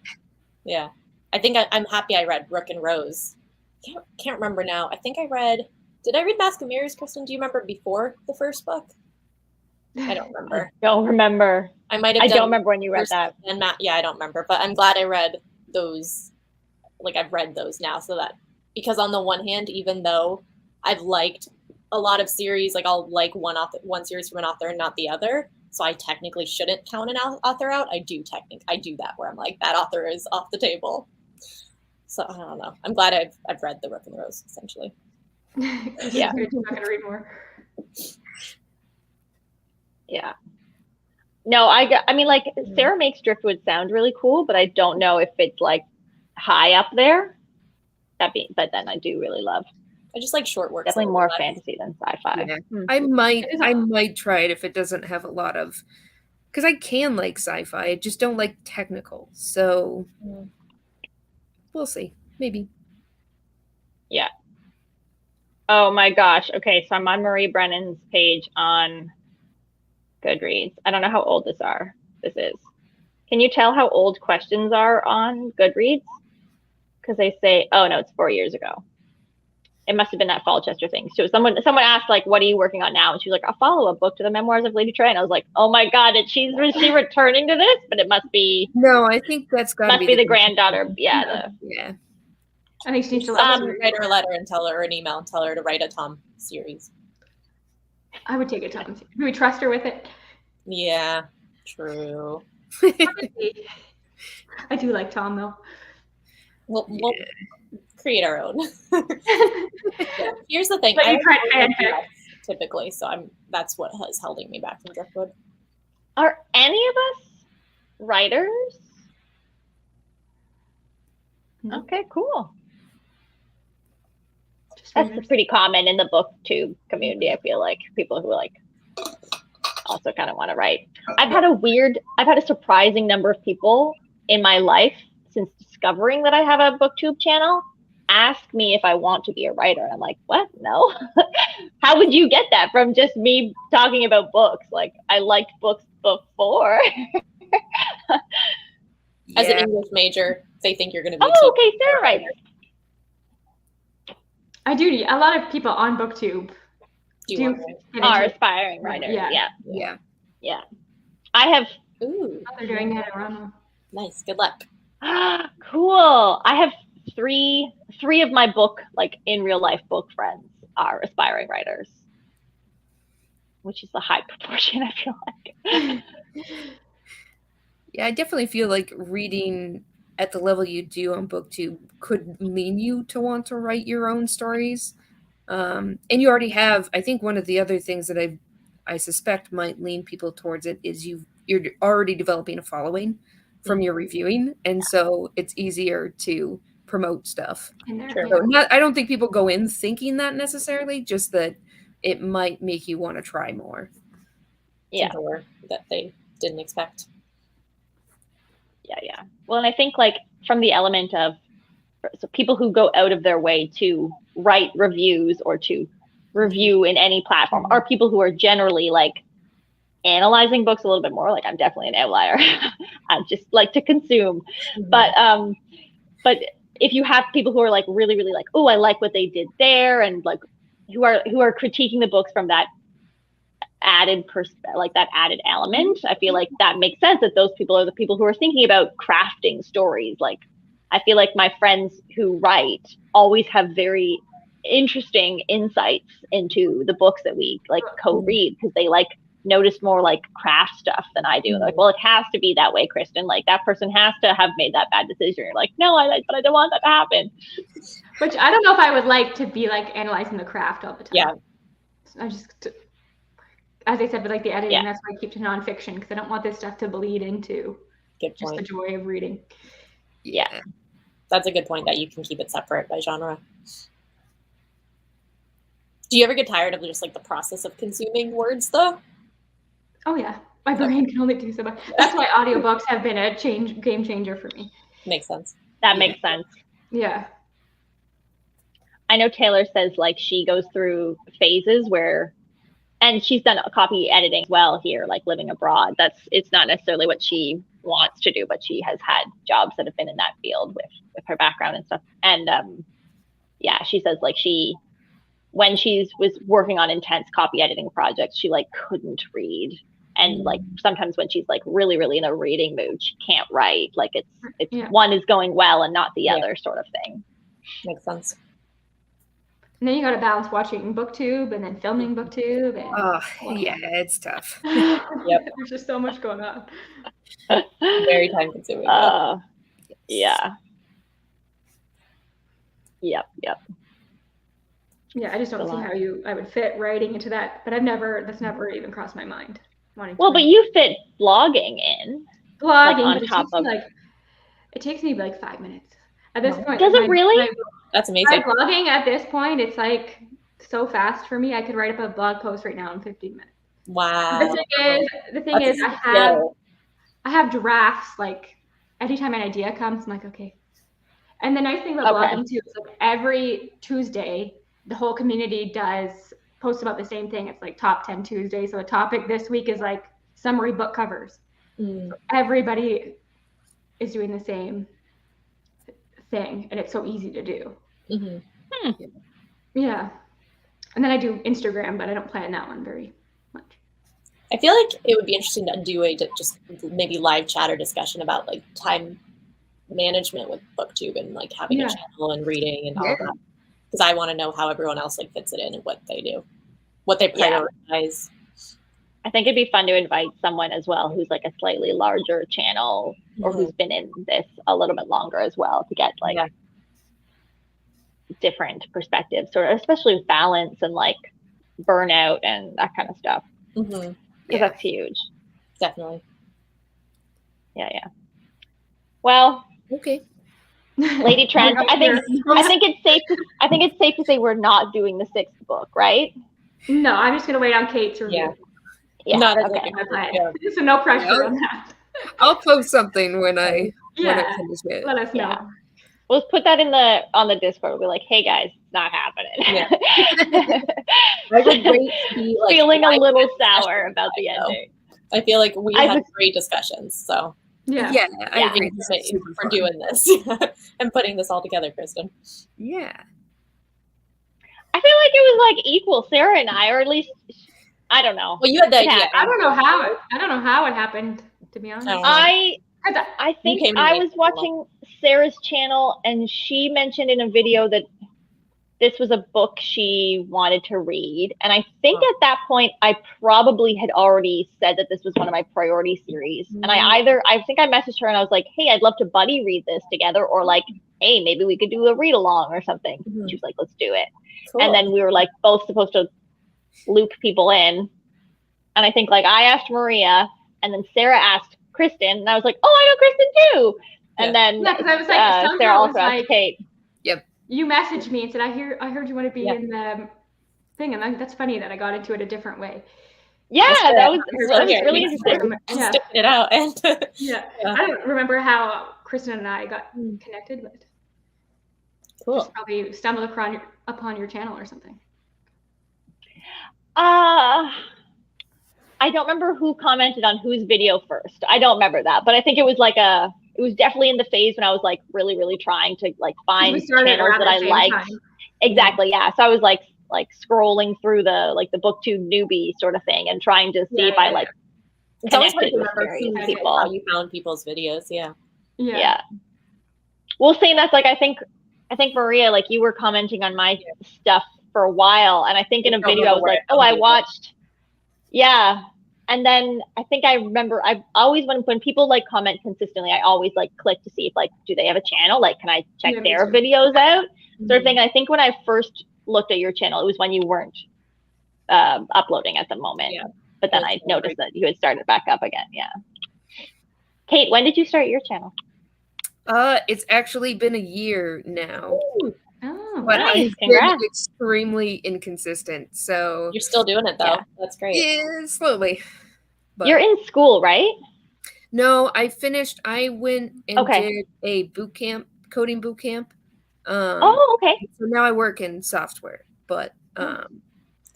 Yeah, I think I'm happy I read Rook and Rose. Can't remember now. I think I read. Did I read Mask of Mirrors, Kristen? Do you remember before the first book? I don't remember. I don't remember. I might have. I don't remember when you read that. And yeah, I don't remember. But I'm glad I read those. Like I've read those now, so that because on the one hand, even though I've liked a lot of series, like I'll like one series from an author and not the other. So I technically shouldn't count an author out. I do that where I'm like, that author is off the table. So I don't know. I'm glad I've read the Rook and Rose essentially. Yeah. I'm not gonna read more. Yeah. No, I mean, like Sarah makes Driftwood sound really cool, but I don't know if it's like high up there. But then I do really love. I just like short works. Definitely more fantasy than sci-fi. Yeah. I might try it if it doesn't have a lot of, because I can like sci-fi. I just don't like technical. So we'll see. Maybe. Yeah. Oh my gosh. Okay, so I'm on Marie Brennan's page on Goodreads. I don't know how old this is. Can you tell how old questions are on Goodreads? Because they say, oh no, it's 4 years ago. It must have been that Falchester thing. So someone asked, like, what are you working on now? And she was like, a follow-up book to the Memoirs of Lady Trent. I was like, oh my God, is she returning to this? But it must be. No, I think that's got to be the granddaughter. Yeah. I think she needs to write her a letter and tell her, or an email and tell her to write a Tom series. I would take a Tom. Do we trust her with it? Yeah, true. I do like Tom though. We'll create our own. Yeah. Here's the thing. Lady Trent fanfic typically, so that's what is holding me back from Driftwood. Are any of us writers? No. Okay, cool. That's pretty common in the booktube community. I feel like people who like also kind of want to write. I've had a surprising number of people in my life since discovering that I have a booktube channel ask me if I want to be a writer. And I'm like, what? No. How would you get that from just me talking about books? Like, I liked books before. As an English major, they think you're going to be. Oh, okay, Sarah writes. I do. A lot of people on BookTube are aspiring writers. Yeah. I have. Ooh, they're doing it around. Nice. Good luck. Cool. I have three of my book, like in real life book friends, are aspiring writers, which is a high proportion. I feel like. Yeah, I definitely feel like reading at the level you do on BookTube could lean you to want to write your own stories. And you already have, I think one of the other things that I suspect might lean people towards it is you're already developing a following from your reviewing. And so it's easier to promote stuff. So I don't think people go in thinking that necessarily, just that it might make you want to try more. Yeah. That they didn't expect. Yeah. Well, and I think like from the element of so people who go out of their way to write reviews or to review in any platform are people who are generally like analyzing books a little bit more. Like I'm definitely an outlier. I just like to consume. But if you have people who are like really, really like, oh, I like what they did there, and like who are critiquing the books from that added added element, I feel like that makes sense that those people are the people who are thinking about crafting stories. Like I feel like my friends who write always have very interesting insights into the books that we like co-read, because they like notice more like craft stuff than I do. Like, well, it has to be that way, Kristen. Like that person has to have made that bad decision. You're like, no, but I don't want that to happen. Which I don't know if I would like to be like analyzing the craft all the time. Yeah. I just, as I said, but like the editing, that's why I keep to nonfiction, because I don't want this stuff to bleed into just the joy of reading. Yeah. That's a good point, that you can keep it separate by genre. Do you ever get tired of just like the process of consuming words though? Oh yeah, my brain can only do so much. That's why audiobooks have been a game changer for me. Makes sense. That makes sense. Yeah. I know Taylor says like she goes through phases where, and she's done copy editing as well here, like living abroad. It's not necessarily what she wants to do, but she has had jobs that have been in that field with her background and stuff. And yeah, she says like when she was working on intense copy editing projects, she like couldn't read. And like sometimes when she's like really, really in a reading mood, she can't write. Like it's one is going well and not the other sort of thing. Makes sense. And then you got to balance watching BookTube and then filming BookTube. And, yeah, it's tough. Yep. There's just so much going on. Very time consuming. Yeah. Yep. Yeah, I just don't see how I would fit writing into that. But that's never even crossed my mind. Well, but you fit blogging in. Blogging, like, but it takes me like 5 minutes. At this point. Does it really? That's amazing. My blogging at this point, it's like so fast for me. I could write up a blog post right now in 15 minutes. Wow. The thing is, I have drafts. Like anytime an idea comes, I'm like, okay. And the nice thing about blogging too is like every Tuesday, the whole community does post about the same thing. It's like top 10 Tuesday. So a topic this week is like summary book covers. So everybody is doing the same thing, and it's so easy to do. Yeah. And then I do Instagram, but I don't plan that one very much. I feel like it would be interesting to do just maybe live chat or discussion about like time management with BookTube and like having a channel and reading and all of that. Because I want to know how everyone else like fits it in and what they do, what they prioritize. I think it'd be fun to invite someone as well who's like a slightly larger channel or who's been in this a little bit longer as well to get like different perspectives, sort of, especially with balance and like burnout and that kind of stuff. Because that's huge. Definitely. Yeah. Well, okay. Lady Trent, I think it's safe to say we're not doing the 6th book, right? No, I'm just gonna wait on Kate to review. Yeah. Not okay. So no pressure on that. I'll post something when I finish it. Let us know. Yeah. We'll put that on the Discord. We'll be like, hey guys, it's not happening. I would rate to be like feeling a little sour about the ending. I feel like we had great discussions. So I agree for doing this and putting this all together, Kristen. Yeah. I feel like it was like equal, Sarah and I, or at least I don't know. Well, you had the idea. I don't know how it happened, to be honest. I think I was watching Sarah's channel and she mentioned in a video that this was a book she wanted to read. And I think at that point, I probably had already said that this was one of my priority series. And I think I messaged her and I was like, hey, I'd love to buddy read this together, or like, hey, maybe we could do a read along or something. She was like, let's do it. Cool. And then we were like both supposed to loop people in. And I think like I asked Maria and then Sarah asked Kristen, and I was like, oh, I know Kristen too. And then because I was like, Sarah also asked Kate. Yep. You messaged me and said, I heard you want to be in the thing, and that's funny that I got into it a different way. Yeah, that was really interesting. Sticking it out, and I don't remember how Kristen and I got connected, but cool. Probably stumbled upon your channel or something. I don't remember who commented on whose video first. I don't remember that, but I think it was like it was definitely in the phase when I was like really, really trying to like find channels that I liked. Time. Exactly. Yeah. So I was like scrolling through the BookTube newbie sort of thing and trying to see if I like connected with various people. How you found people's videos. Yeah. Well, saying that's like, I think Maria, like you were commenting on my stuff for a while. And I think in a video I was like, oh, I watched. Yeah. And then I think I remember I always when people like comment consistently, I always like click to see if like, do they have a channel? Like, can I check their videos out? Sort of thing. I think when I first looked at your channel, it was when you weren't uploading at the moment. Yeah. But then I noticed that you had started back up again. Yeah. Kate, when did you start your channel? It's actually been a year now. Ooh. Oh, but nice. I've been extremely inconsistent. So you're still doing it though. Yeah. That's great. Yeah, slowly. But You're in school, right? no, I finished. I went and Okay. did a boot camp, coding boot camp. Oh, okay. So now I work in software, but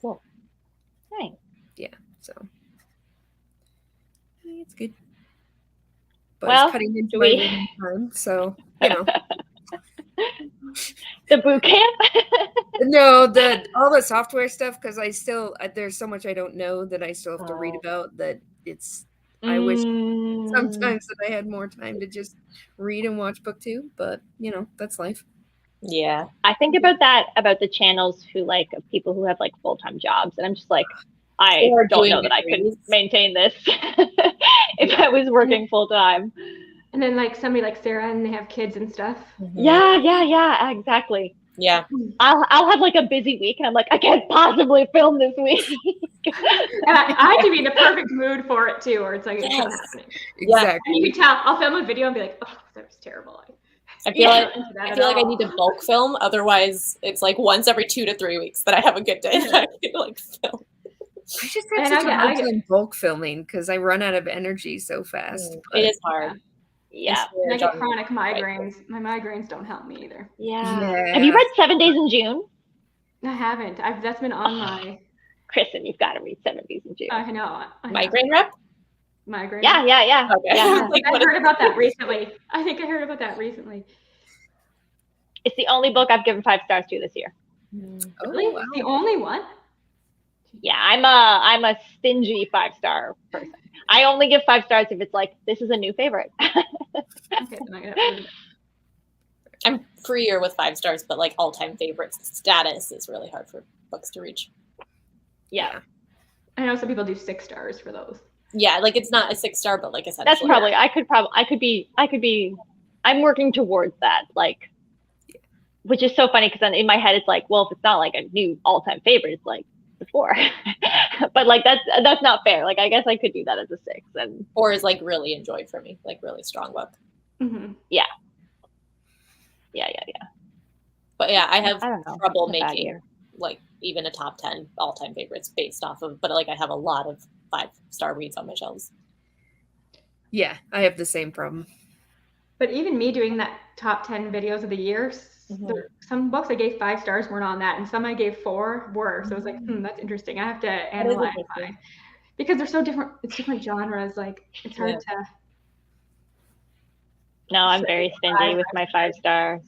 Cool. Nice. so it's good. But Well, it's cutting into do my we- reading time, so you know. The boot camp? No, all the software stuff, because there's so much I don't know that I still have to read Oh. about that I wish Mm. sometimes that I had more time to just read and watch book two, but you know, that's life. Yeah. I think about that about the channels who like people who have like full-time jobs, and I'm just like, I Or don't doing know that I could degrees. maintain this if I was working full-time. And then like somebody like Sarah, and they have kids and stuff. Mhm. Yeah, exactly. Yeah. I'll have like a busy week, and I'm like, I can't possibly film this week. And I have to be in the perfect mood for it too, or it's like it's not Yes. happening. Exactly. And you can tell. I'll film a video and be like, oh, that was terrible. I feel like Into that I at feel like I all. need to bulk film. Otherwise, it's like once every 2 to 3 weeks that I have a good day that I can like film. I just have And such I a hard get- time bulk filming because I run out of energy so fast. It but- is hard. Yeah. And I get John- chronic migraines. My migraines don't help me either. Yeah. Have you read 7 Days in June? I haven't. That's been on my. Kristen, you've got to read 7 Days in June. I know. Migraine rep? Migraine. Yeah. Okay. Yeah. Like, I what heard is- about that recently. I think I heard about that recently. It's the only book I've given 5 stars to this year. Oh, Really? wow. The only one? Yeah, I'm a stingy 5-star person. I only give 5 stars if it's like, this is a new favorite. Okay, then I gotta. I'm freer with 5 stars, but like all-time favorites status is really hard for books to reach. Yeah. I know some people do 6 stars for those. Yeah, like it's not a 6-star, but like essentially. That's probably I could be I'm working towards that, like, which is so funny because then in my head it's like, well, if it's not like a new all-time favorite, it's like before. But like that's not fair. Like I guess I could do that as a 6 and or is like really enjoyed for me, like really strong book. Mm-hmm. Yeah. But yeah, I have I don't know. trouble It's a bad making year. like even a top 10 all-time favorites based off of, but like I have a lot of 5-star reads on my shelves. Yeah, I have the same problem. But even me doing that top 10 videos of the year, some books I gave 5 stars weren't on that, and some I gave 4 were. So I was like, that's interesting. I have to analyze mine because they're so different. It's different genres. Like it's hard to. No, I'm very stingy with my 5 stars.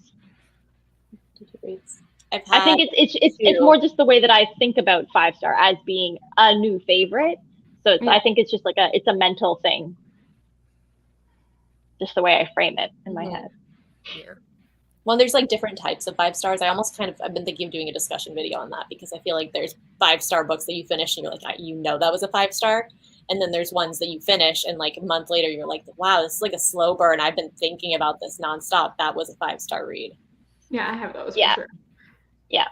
I I think it's more just the way that I think about 5-star as being a new favorite. So I think it's just like it's a mental thing. Just the way I frame it in my head. Yeah. Well, there's like different types of 5 stars. I've been thinking of doing a discussion video on that because I feel like there's 5-star books that you finish and you're like, you know, that was a 5-star. And then there's ones that you finish and like a month later, you're like, wow, this is like a slow burn. I've been thinking about this nonstop. That was a 5-star read. Yeah, I have those. Yeah. For sure. Yeah.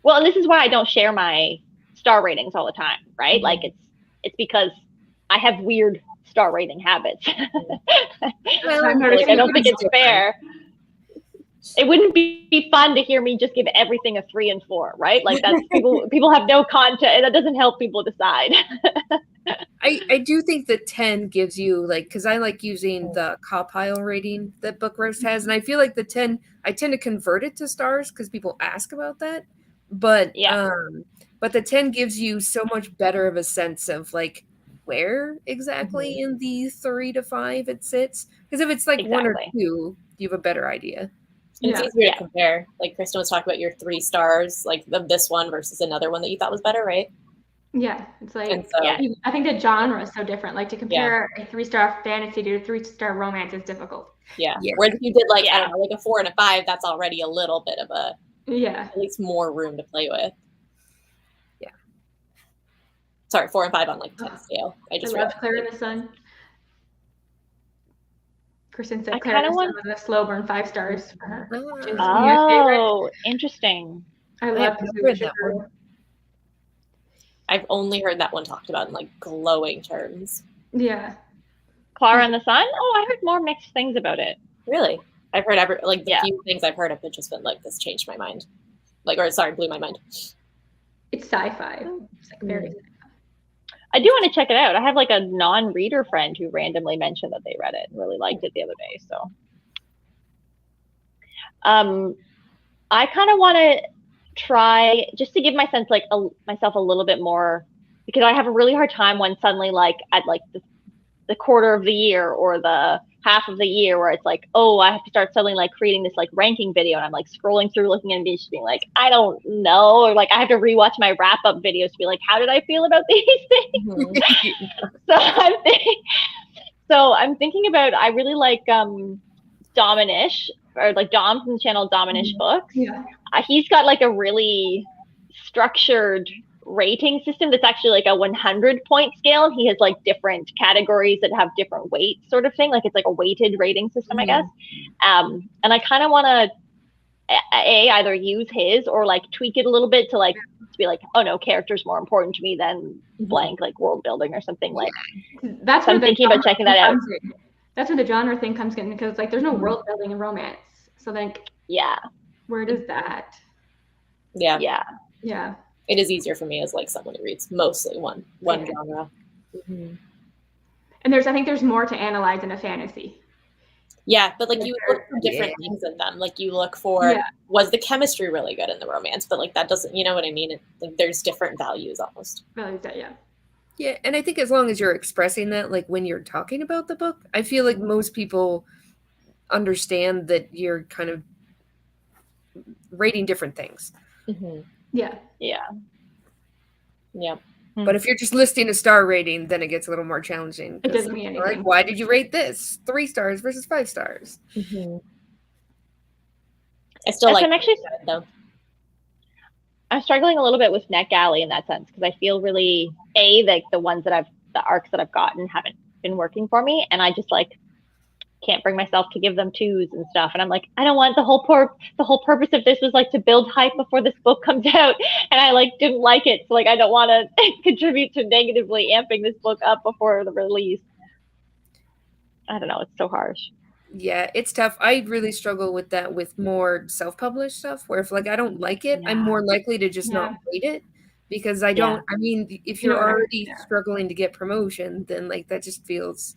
Well, and this is why I don't share my star ratings all the time, right? Like it's because I have weird star rating habits. Well, Like, I don't think it's fair. It wouldn't be fun to hear me just give everything a 3 and 4, right? Like that's people have no content, and that doesn't help people decide. I do think that 10 gives you like, because I like using the Copile rating that Book Roast has, and I feel like the 10 I tend to convert it to stars because people ask about that. But but the 10 gives you so much better of a sense of like where exactly in the 3 to 5 it sits. Because if it's like 1 or 2, you have a better idea. And it's easier to compare. Like Kristen was talking about your 3 stars, like this one versus another one that you thought was better, right? Yeah, it's like So, I think the genre is so different. Like to compare a 3-star fantasy to a 3-star romance is difficult. Yeah. Whereas if you did like I don't know, like a 4 and a 5, that's already a little bit of a at least more room to play with. Yeah. Sorry, 4 and 5 on like 10 scale. I just love Claire in the Sun. Kristen said I Claire in the kinda Sun was a slow burn 5 stars for her. Which is Oh, interesting. I love that one. I've only heard that one talked about in like glowing terms. Yeah. Clara and the Sun? Oh, I heard more mixed things about it. Really? I've heard the few things I've heard have just been like, this changed my mind. Like, or sorry, blew my mind. It's sci-fi. It's like very sci-fi. I do want to check it out. I have like a non-reader friend who randomly mentioned that they read it and really liked it the other day. So, I kind of want to try just to give my sense like myself a little bit more, because I have a really hard time when suddenly like at like the quarter of the year or the half of the year where it's like, oh, I have to start suddenly like creating this like ranking video, and I'm like scrolling through looking at it, just being like, I don't know, or like I have to rewatch my wrap up videos to be like, how did I feel about these things? So I'm thinking about, I really like Dominish, or like Dom from the channel Dominish Books. Yeah. He's got like a really structured rating system that's actually like a 100-point scale. He has like different categories that have different weights, sort of thing. Like it's like a weighted rating system, I guess. And I kind of want to either use his or like tweak it a little bit to be like, oh no, character's more important to me than blank, like world building or something. Like that's so I'm thinking about checking that out. That's where the genre thing comes in, because like there's no world building in romance. So like, yeah, where does that? Yeah. It is easier for me as like someone who reads mostly one genre. And I think there's more to analyze in a fantasy. Yeah, but like you look for different things in them. Like you look for, was the chemistry really good in the romance? But like that doesn't, you know what I mean? Like there's different values almost. Values that, yeah. Yeah, and I think as long as you're expressing that, like when you're talking about the book, I feel like most people understand that you're kind of rating different things. Yeah. But if you're just listing a star rating, then it gets a little more challenging. It doesn't mean anything. Like, why did you rate this 3 stars versus 5 stars? I still like. I'm actually though. I'm struggling a little bit with NetGalley in that sense, because I feel really like the arcs that I've gotten haven't been working for me, and I just like can't bring myself to give them 2s and stuff. And I'm like, I don't want the whole purpose of this was like to build hype before this book comes out, and I like didn't like it, so like I don't want to contribute to negatively amping this book up before the release. I don't know, it's so harsh. Yeah, it's tough. I really struggle with that with more self-published stuff, where if like I don't like it, I'm more likely to just not read it, because I don't. I mean, if you're already struggling to get promotion, then like that just feels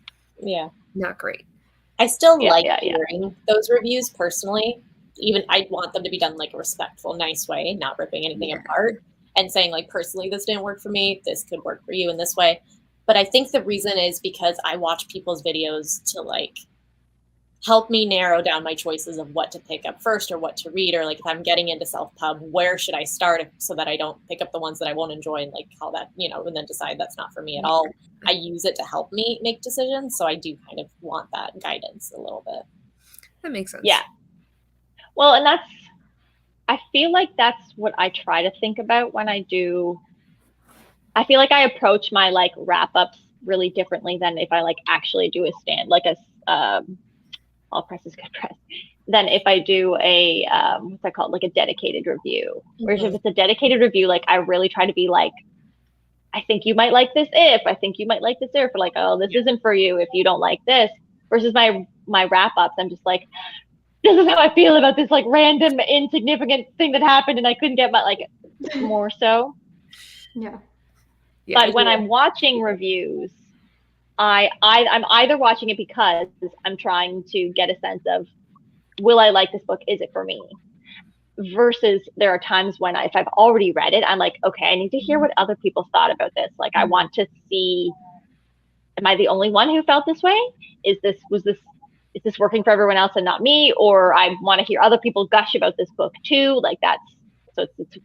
not great. I still like hearing those reviews personally. Even I'd want them to be done like a respectful, nice way, not ripping anything apart, and saying like, personally, this didn't work for me. This could work for you in this way. But I think the reason is because I watch people's videos to like help me narrow down my choices of what to pick up first or what to read, or like if I'm getting into self-pub, where should I start so that I don't pick up the ones that I won't enjoy and like how that, and then decide that's not for me at all. I use it to help me make decisions. So I do kind of want that guidance a little bit. That makes sense. Yeah. Well, and I feel like that's what I try to think about when I do. I feel like I approach my like wrap-ups really differently than if I like actually do a stand, like all press is good press, than if I do a what's that called, like a dedicated review. Whereas if it's a dedicated review, like I really try to be like, I think you might like this I think you might like this if, or like, oh, this isn't for you if you don't like this. Versus my wrap-ups, I'm just like, this is how I feel about this like random insignificant thing that happened and I couldn't get my like more so. But when I'm watching reviews, I'm either watching it because I'm trying to get a sense of, will I like this book? Is it for me? Versus there are times when if I've already read it, I'm like, okay, I need to hear what other people thought about this. Like I want to see, am I the only one who felt this way? Is this working for everyone else and not me? Or I want to hear other people gush about this book too. Like so it's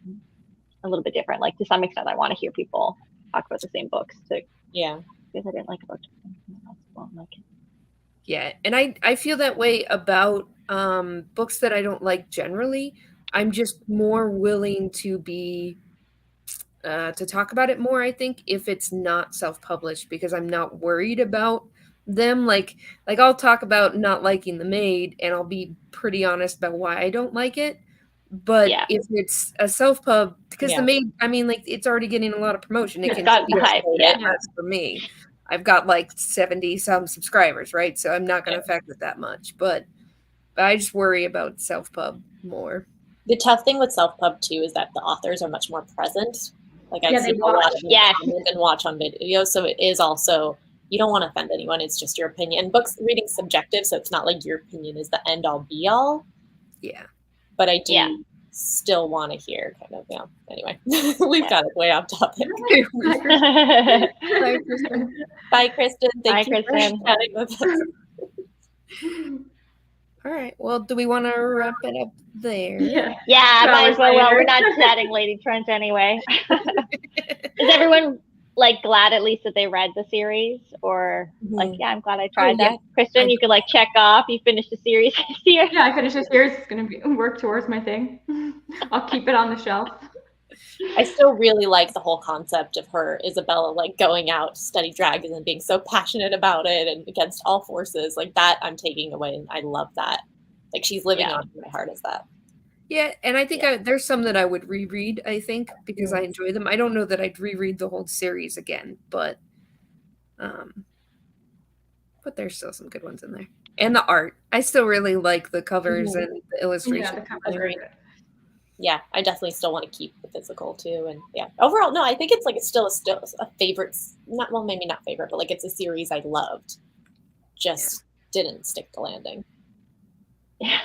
a little bit different. Like to some extent, I want to hear people talk about the same books too. Because I didn't like a book. Yeah, and I feel that way about books that I don't like generally. I'm just more willing to be to talk about it more, I think, if it's not self-published, because I'm not worried about them. Like I'll talk about not liking The Maid, and I'll be pretty honest about why I don't like it. But if it's a self-pub, because The Maid, I mean, like it's already getting a lot of promotion. It can got the hype. For me. I've got like 70 some subscribers, right? So I'm not going to affect it that much. But I just worry about self-pub more. The tough thing with self-pub too is that the authors are much more present Like I've seen a watch. lot of them and watch on video, so it is also, you don't want to offend anyone. It's just your opinion. And books reading's subjective, so it's not like your opinion is the end all be all. Yeah. But I do still want to hear kind of, anyway, we've got it way off topic. Bye, Kristen. Bye, Kristen. Thank you Kristen. for chatting with us. All right. Well, do we want to wrap it up there? Yeah, might as well. Well, later. we're not chatting Lady Trent anyway. Is everyone like glad at least that they read the series, or like, I'm glad I tried that. Kristen, you could like check off you finished the series this year. Yeah, I finished the series. It's gonna work towards my thing. I'll keep it on the shelf. I still really like the whole concept of her, Isabella, like going out to study dragons and being so passionate about it and against all forces. Like that I'm taking away, and I love that. Like she's living on in my heart as that. Yeah, and I think there's some that I would reread, I think, because I enjoy them. I don't know that I'd reread the whole series again, but there's still some good ones in there. And the art. I still really like the covers and the illustrations. Yeah, the covers are good. Yeah, I definitely still want to keep the physical too. And overall, no, I think it's like it's still a favorite, maybe not favorite, but like it's a series I loved. Just didn't stick the landing. Yeah.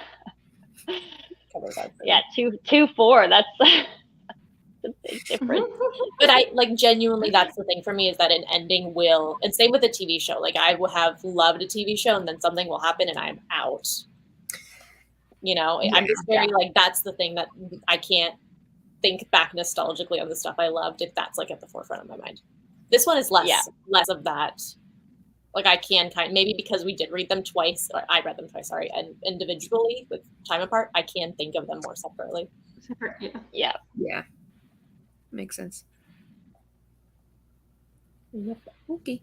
Yeah, 2-4. That's a big difference. But I like genuinely, that's the thing for me, is that an ending will, and same with a TV show. Like I would have loved a TV show and then something will happen and I'm out. I'm just very like, that's the thing that I can't think back nostalgically on the stuff I loved if that's like at the forefront of my mind. This one is less of that. Like I can maybe because we did read them twice, or I read them twice, sorry, and individually with time apart, I can think of them more separately. Yeah. Makes sense. Yep. Okay.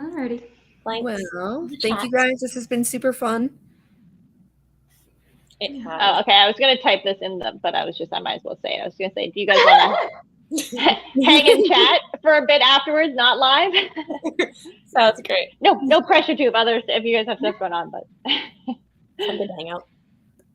Alrighty. Well, thank you guys. This has been super fun. It has. Oh, okay. I was gonna type this in but I might as well say it. I was gonna say, do you guys want to hang and chat for a bit afterwards, not live? Sounds great. No pressure to if you guys have stuff going on, but something to hang out.